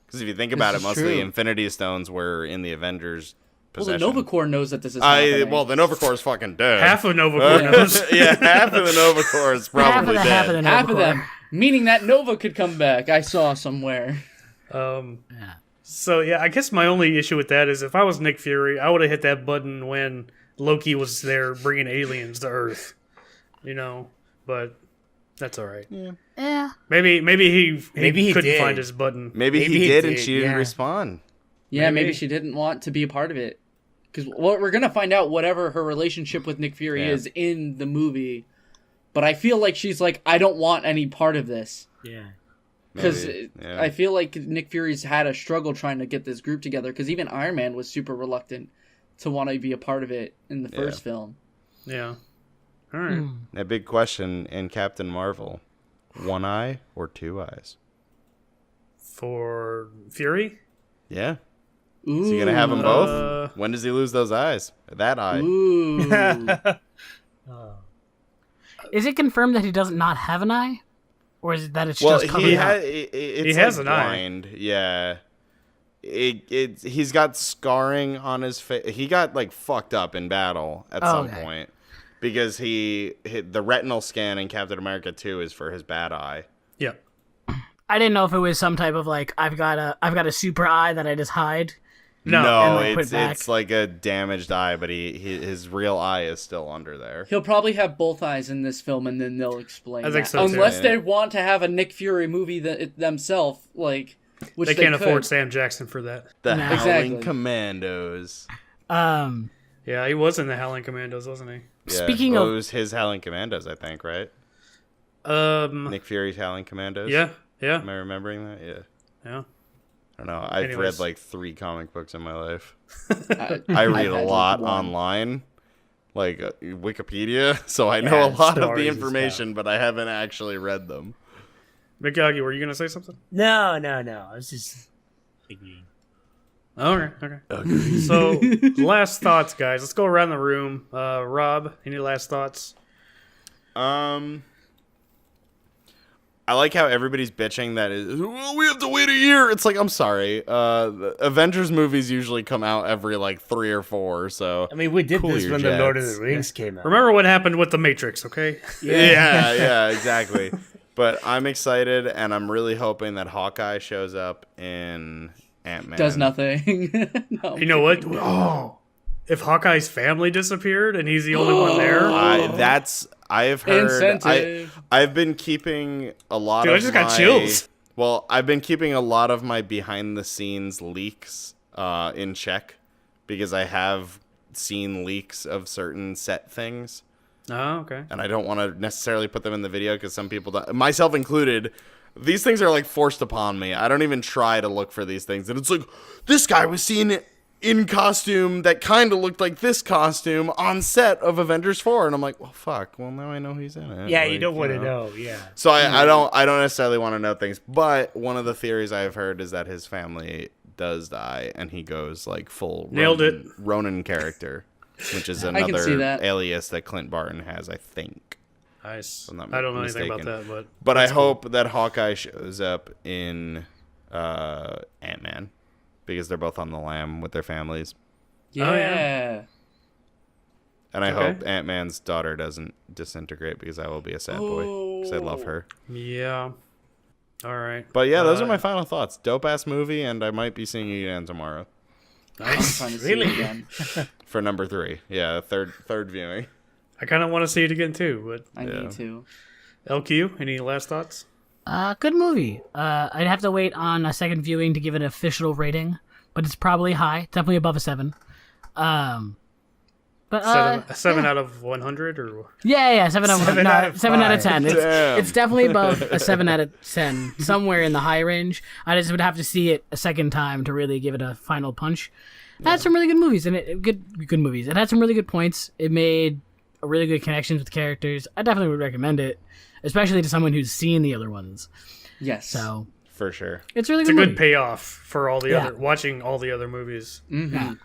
B: Because if you think about it,
D: is
B: most of the
D: true.
B: Infinity Stones were in the Avengers'
D: Well, the
B: possession.
D: Nova Corps knows that this is happening.
B: Well, the Nova Corps is fucking dead.
A: Half of Nova Corps knows.
B: Yeah, half of the Nova Corps is probably dead.
C: half of the
D: Half of
C: Nova
D: them.
C: Corps.
D: Meaning that Nova could come back. I saw somewhere.
C: Yeah.
A: So yeah, I guess my only issue with that is if I was Nick Fury, I would have hit that button when Loki was there bringing aliens to Earth. But that's all right.
C: Yeah.
A: Maybe he
E: Maybe he
A: couldn't
E: did.
A: find his button.
B: Maybe
E: Maybe
B: he
E: he
B: did and
E: did,
B: she didn't
E: yeah.
B: respond.
D: Yeah,
A: Maybe.
D: maybe she didn't want to be a part of it. Because we're going to find out whatever her relationship with Nick Fury
B: Yeah.
D: is in the movie. But I feel like she's like, I don't want any part of this.
E: Yeah.
D: Because
B: Maybe, yeah.
D: I feel like Nick Fury's had a struggle trying to get this group together. Because even Iron Man was super reluctant to want to be a part of it in the first film.
A: Yeah. All right.
B: A big question in Captain Marvel: one eye or two eyes?
A: For Fury?
B: Yeah.
D: Ooh.
B: Is he gonna have them both?
A: Uh,
B: When does he lose those eyes? That eye.
D: Ooh.
C: Is it confirmed that he does not have an eye, or is it that it's
B: Well,
C: just covered
B: he
C: up?
B: it's
A: has
B: like
A: an eye.
B: blind. Yeah. He's got scarring on his face. He got like fucked up in battle at some
C: Okay.
B: point because the retinal scan in Captain America 2 is for his bad eye.
A: yeah.
C: I didn't know if it was some type of like I've got a super eye that I just hide.
A: No.
B: No,
C: And, like, put it back.
B: it's like a damaged eye, but his real eye is still under there.
D: He'll probably have both eyes in this film, and then they'll explain.
A: I think
D: that.
A: so, too.
D: Unless
B: Yeah.
D: they want to have a Nick Fury movie themselves, like which
A: They can't
D: could.
A: afford Sam Jackson for that.
B: The
C: No.
B: Howling
D: Exactly.
B: Commandos.
A: Yeah, he was in the Howling Commandos, wasn't he?
B: Yeah.
C: Speaking
B: well,
C: of-
B: it was his Howling Commandos, I think, right? Nick Fury's Howling Commandos.
A: Yeah. Yeah.
B: Am I remembering that? Yeah.
A: Yeah.
B: I don't know. I've
A: Anyways.
B: read like 3 comic books in my life.
D: I
B: I read a
D: had
B: lot
D: one.
B: online, like Wikipedia, so I know a
E: Yeah,
B: lot of
E: stories
B: the
E: and
B: information, but I haven't actually read them.
A: Mikagi, were you gonna say something?
E: No. I was just agreeing.
A: Okay. So, last thoughts, guys. Let's go around the room. Rob, any last thoughts?
B: I like how everybody's bitching that well, we have to wait a year. It's like, I'm sorry. The Avengers movies usually come out every like 3 or 4, so
E: I mean, we did
B: Cool
E: this
B: your
E: when the Lord of
B: jets.
E: the Rings came out.
A: Remember what happened with the Matrix, okay?
B: yeah, exactly. But I'm excited, and I'm really hoping that Hawkeye shows up in Ant-Man.
D: does nothing. No.
A: You know what? Oh, if Hawkeye's family disappeared and he's the only one there,
B: I have heard.
D: Incentive.
B: I've been keeping a lot
A: Dude,
B: of
A: I just got
B: my-
A: chills.
B: Well, I've been keeping a lot of my behind the scenes leaks in check because I have seen leaks of certain set things,
A: oh, okay.
B: and I don't want to necessarily put them in the video because some people, myself included, these things are like forced upon me. I don't even try to look for these things, and it's like this guy was seen in costume that kind of looked like this costume on set of Avengers 4, and I'm like, well, fuck. Well, now I know he's in it.
E: Yeah,
B: Like,
E: you don't want to know. Yeah.
B: So I don't necessarily want to know things, but one of the theories I've heard is that his family does die, and he goes like full
A: Nailed it.
B: Ronin character, which is
D: I can see
B: another
D: that.
B: alias that Clint Barton has, I think.
A: Nice.
B: I'm not
A: I don't know anything about
B: mistaken.
A: that,
B: But I hope that Hawkeye shows up in Ant-Man because they're both on the lam with their families,
D: Yeah.
A: Oh, yeah.
B: and I
A: Okay.
B: hope Ant-Man's daughter doesn't disintegrate because I will be a sad boy because I love her.
A: yeah. All right.
B: But yeah, those are my final thoughts. Dope ass movie, and I might be seeing it again tomorrow
D: I'm trying to see it again.
B: for number 3. Yeah, third viewing.
A: I kind of want to see it again too, but
D: I
B: Yeah.
D: need to.
A: LQ, any last thoughts?
C: Good movie. I'd have to wait on a second viewing to give it an official rating, but it's probably high, definitely above a 7. But
A: seven out of 100 or
C: yeah, 7 out of
E: 7 out of
C: 7 out of
E: 5.
C: 10.
B: Damn.
C: It's definitely above a 7 out of 10, somewhere in the high range. I just would have to see it a second time to really give it a final punch. It had some really good movies, and good movies. It had some really good points. It made a really good connections with characters. I definitely would recommend it, especially to someone who's seen the other ones.
D: Yes.
C: So
B: For sure.
C: it's a really
A: it's a
C: good
A: good
C: movie.
A: payoff for all the
C: Yeah.
A: other watching all the other movies.
D: Mhm.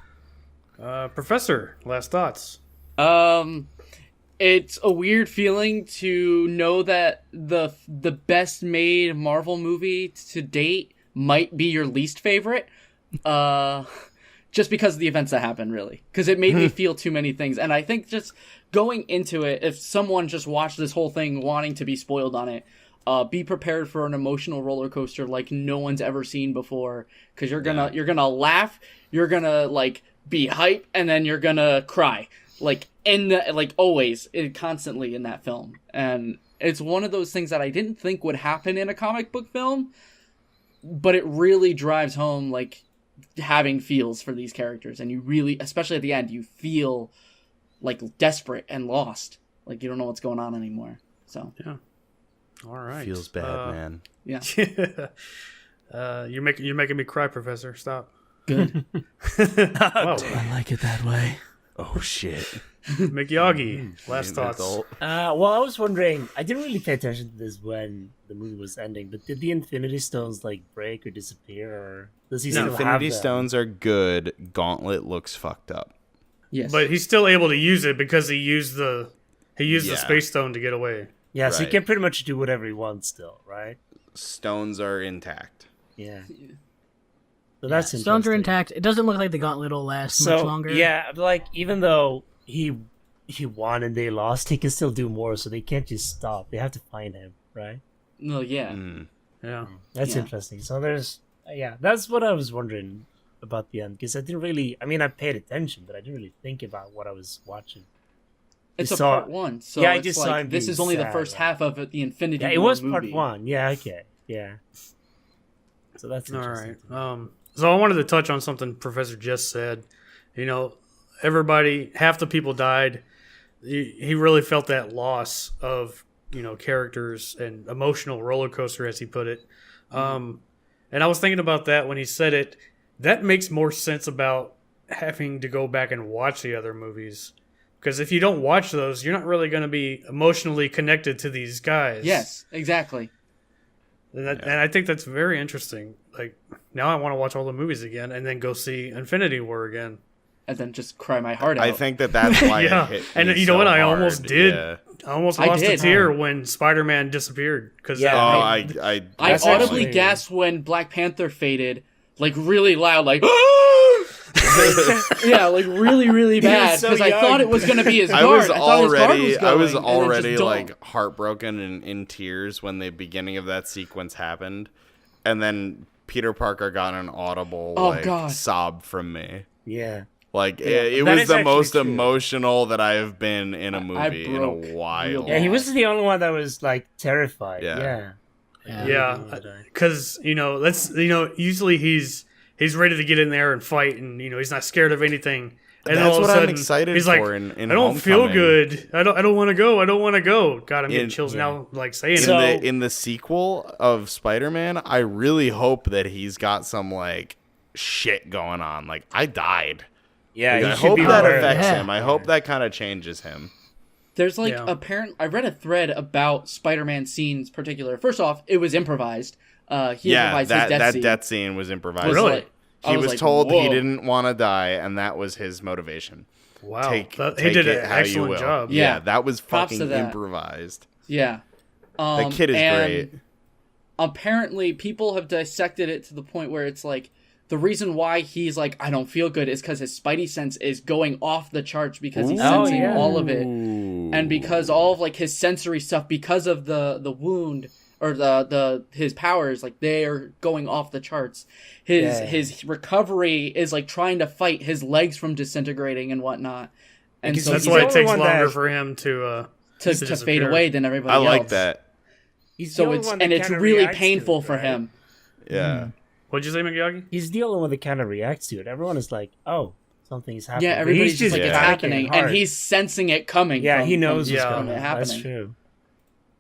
A: Professor, last thoughts.
D: It's a weird feeling to know that the best made Marvel movie to date might be your least favorite. Just because of the events that happened, really. Because it made me feel too many things. And I think just going into it, if someone just watched this whole thing wanting to be spoiled on it, be prepared for an emotional roller coaster like no one's ever seen before. Because you're gonna laugh, you're gonna like be hype, and then you're gonna cry. Always, constantly in that film. And it's one of those things that I didn't think would happen in a comic book film, but it really drives home, like, having feels for these characters. And you really, especially at the end, you feel, like, desperate and lost. Like, you don't know what's going on anymore. So,
A: Yeah. All right.
B: Feels bad, man.
D: yeah.
A: You're making me cry, Professor. Stop.
D: Good.
A: Whoa.
E: I like it that way.
B: Oh, shit.
A: McYagi, last
B: Being an
A: thoughts.
B: adult.
E: Well, I was wondering. I didn't really pay attention to this when the movie was ending, but did the Infinity Stones like break or disappear, or does he still have
B: Infinity
E: them?
B: Stones are good. Gauntlet looks fucked up.
D: Yes.
A: But he's still able to use it because he used the
B: Yeah.
A: Space Stone to get away.
E: Yeah, so he
B: Right.
E: can pretty much do whatever he wants still, right?
B: Stones are intact.
E: Yeah. So that's
C: Stones
E: interesting.
C: are intact. It doesn't look like the gauntlet will last
E: So
C: much longer.
E: yeah, like even though he won and they lost, he can still do more. So they can't just stop. They have to find him, right?
D: No, yeah.
B: Mm.
A: Yeah.
E: That's
D: Yeah.
E: interesting. So there's that's what I was wondering about the end, because I didn't really. I mean, I paid attention, but I didn't really think about what I was watching.
D: It's
E: Just
D: a
E: saw-
D: part one. So
E: Yeah, I
D: it's
E: just saw
D: like,
E: him
D: this
E: being
D: is only the
E: sad,
D: first
E: right?
D: half of the Infinity
E: Yeah, it
D: War
E: was
D: movie.
E: part one. Yeah, okay, yeah. So that's
A: All
E: interesting.
A: right. So I wanted to touch on something Professor just said. You know, everybody, half the people died. He really felt that loss of, characters and emotional roller coaster, as he put it. And I was thinking about that when he said it. That makes more sense about having to go back and watch the other movies. Because if you don't watch those, you're not really going to be emotionally connected to these guys.
D: Yes, exactly.
A: And I think that's very interesting. Like, now I want to watch all the movies again and then go see Infinity War again.
D: And then just cry my heart out.
B: I think that's why
A: Yeah.
B: it hit
A: And
B: me
A: you know
B: so
A: what? I
B: hard.
A: almost did.
B: Yeah.
A: I almost
D: I
A: lost a
D: did.
A: tear when Spider-Man disappeared. Cause
E: Yeah.
B: Oh,
E: I-
B: I
D: I
E: That's
D: audibly
E: actually-
D: gasped when Black Panther faded, like really loud, like yeah, like really, really bad
E: so
D: because I
E: young.
D: thought it was gonna be his guard.
B: I was
D: thought his guard was
B: already
D: going, and it just
B: like heartbroken and in tears when the beginning of that sequence happened, and then Peter Parker got an audible
D: God.
B: sob from me.
E: Yeah.
B: Like it
E: That
B: was
E: is
B: the
E: actually
B: most
E: true.
B: emotional that I have been in a movie in a
D: broke
B: while.
D: real
E: Yeah, he was the only one that was like terrified.
B: Yeah.
E: Yeah.
A: Yeah, because usually he's ready to get in there and fight, and he's not scared of anything. And then
B: That's
A: all of a
B: what I'm
A: sudden,
B: excited
A: he's
B: for
A: like,
B: in
A: I don't feel
B: Homecoming.
A: good. I don't want to go. I don't want to go. God, I'm getting
B: In-
A: chills
E: yeah.
A: now, like saying
E: So-
A: it.
B: In the sequel of Spider-Man, I really hope that he's got some like shit going on. Like I died.
E: Yeah,
B: Like,
E: he
B: I
E: should
B: hope
E: be
B: that
E: more-
B: affects
C: Yeah.
B: him. I hope that kind of changes him.
D: There's like
A: Yeah.
D: I read a thread about Spider-Man scenes particular. First off, it was improvised. He improvised his death scene.
B: death scene was improvised.
D: Was
A: Really?
D: like- I
B: He was
D: like,
B: told he
D: whoa.
B: didn't want to die, and that was his motivation.
A: Wow,
B: Take
A: he did
B: it
A: an
B: how you
A: excellent
B: will.
A: job.
B: Yeah,
D: Yeah.
B: that was
D: Props to
B: fucking
D: that.
B: improvised.
D: Yeah.
B: That kid is
D: and
B: great.
D: Apparently, people have dissected it to the point where it's like the reason why he's like, I don't feel good is because his spidey sense is going off the charts because he's
B: Ooh.
D: sensing
E: yeah.
D: all of it. And because all of like his sensory stuff, because of the wound or the his powers, like they are going off the charts. His recovery is like trying to fight his legs from disintegrating and whatnot. And
E: Because
D: so
A: That's
E: he's
A: why
E: the
A: it
E: only
A: takes
E: one
A: longer
E: that-
A: for him to
D: to fade
A: disappear.
D: away than everybody
B: I
D: else.
B: like that.
E: He's the
D: So
E: only
D: it's
E: one that
D: and it's
E: kinda
D: really
E: reacts to
D: painful
E: it,
D: for
E: right?
D: him.
B: Yeah.
A: What'd you say, McYagi?
E: He's the only one that kind of reacts to it. Everyone is like, "Oh, something's happening.
D: Yeah,
E: But
D: everybody's
E: he's
D: just like, it's
E: panicking
D: happening,
E: hard.
D: and he's sensing it coming.
E: Yeah,
D: from,
E: he knows
D: from,
E: what's
A: Yeah.
D: from
E: coming.
D: it happening.
E: That's true.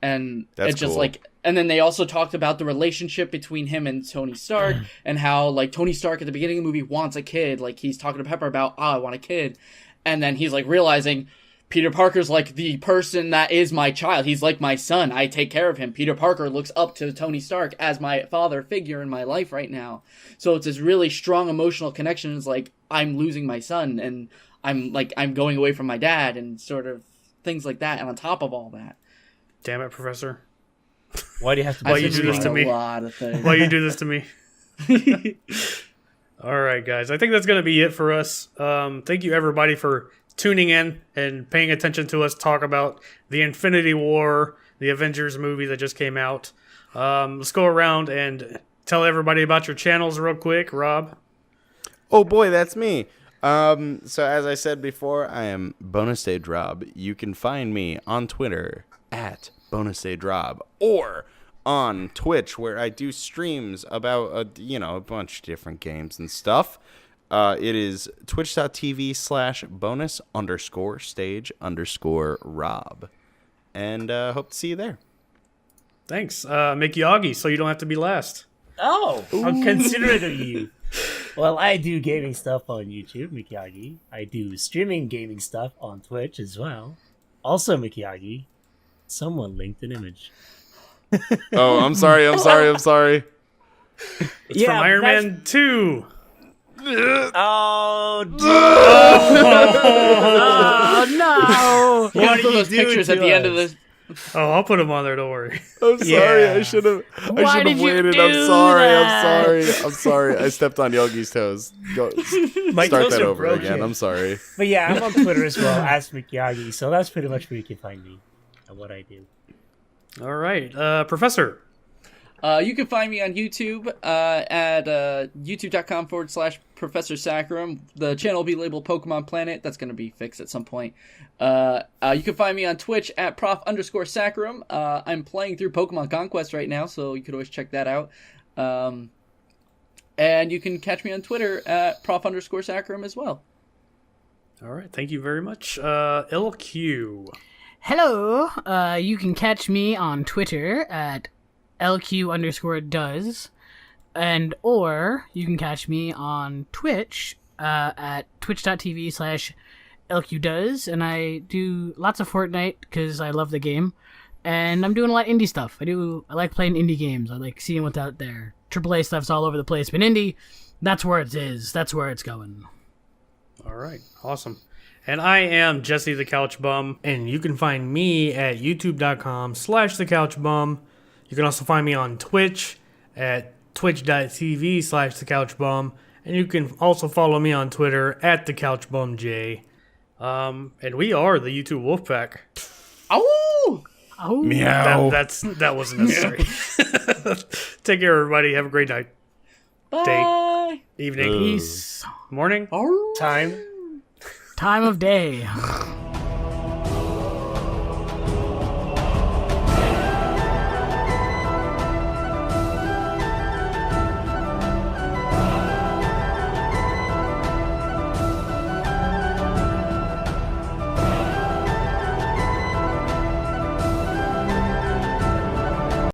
D: And
B: That's
D: it's just
B: cool.
D: like, and then they also talked about the relationship between him and Tony Stark, and how like Tony Stark at the beginning of the movie wants a kid. Like he's talking to Pepper about, I want a kid, and then he's like realizing Peter Parker's like the person that is my child. He's like my son. I take care of him. Peter Parker looks up to Tony Stark as my father figure in my life right now. So it's this really strong emotional connection. It's like, I'm losing my son, and I'm going away from my dad, and sort of things like that. And on top of all that,
A: Damn it, Professor.
E: Why do you have to?
A: Why
D: I've
A: you
D: been
A: do this
D: reading
A: to me?
D: a lot of things.
A: Why you do this to me? All right, guys. I think that's going to be it for us. Thank you, everybody, for tuning in and paying attention to us talk about the Infinity War, the Avengers movie that just came out. Let's go around and tell everybody about your channels real quick. Rob?
B: Oh boy, that's me. So as I said before, I am Bonus Stage Rob. You can find me on Twitter at Bonus Stage Rob, or on Twitch, where I do streams about a bunch of different games and stuff. It is twitch.tv/bonus_stage_Rob. And hope to see you there.
A: Thanks. Make Yagi so you don't have to be last.
E: Oh, how considerate of you. Well, I do gaming stuff on YouTube, Mikiyagi. I do streaming gaming stuff on Twitch as well. Also, Mikiyagi, someone linked an image.
B: Oh, I'm sorry.
A: It's from Iron Man 2.
E: Oh,
C: Oh no!
D: You gotta put those pictures at the end of this.
A: Oh, I'll put him on there. Don't worry.
B: I'm sorry.
E: Yeah.
B: I should have
C: Why did you
B: waited.
C: do
B: I'm
C: that?
B: sorry. I stepped on Yogi's toes.
E: my
B: Start
E: toes
B: that
E: are
B: over
E: broken.
B: again. I'm sorry.
E: But yeah, I'm on Twitter as well, as Mikiyagi. So that's pretty much where you can find me and what I do.
A: All right. Professor.
D: You can find me on YouTube at youtube.com/Professor Saccharum. The channel will be labeled Pokemon Planet. That's going to be fixed at some point. You can find me on Twitch at Prof_Saccharum. I'm playing through Pokemon Conquest right now, so you could always check that out. And you can catch me on Twitter at Prof_Saccharum as well.
A: All right. Thank you very much. LQ.
C: Hello. You can catch me on Twitter at LQ_does, or you can catch me on Twitch at twitch.tv/LQdoes, and I do lots of Fortnite because I love the game, and I'm doing a lot of indie stuff. I like playing indie games. I like seeing what's out there. AAA stuff's all over the place, but indie, that's where it is. That's where it's going.
A: All right. Awesome. And I am Jesse the Couch Bum, and you can find me at youtube.com/thecouchbum. You can also find me on Twitch at twitch.tv/thecouchbum. And you can also follow me on Twitter at thecouchbumj. And we are the YouTube Wolfpack.
D: Oh!
C: Oh,
B: Meow.
A: That wasn't necessary. Take care, everybody. Have a great night,
D: Bye!
A: evening,
C: peace.
A: morning.
D: Oh.
E: Time.
C: Time of day.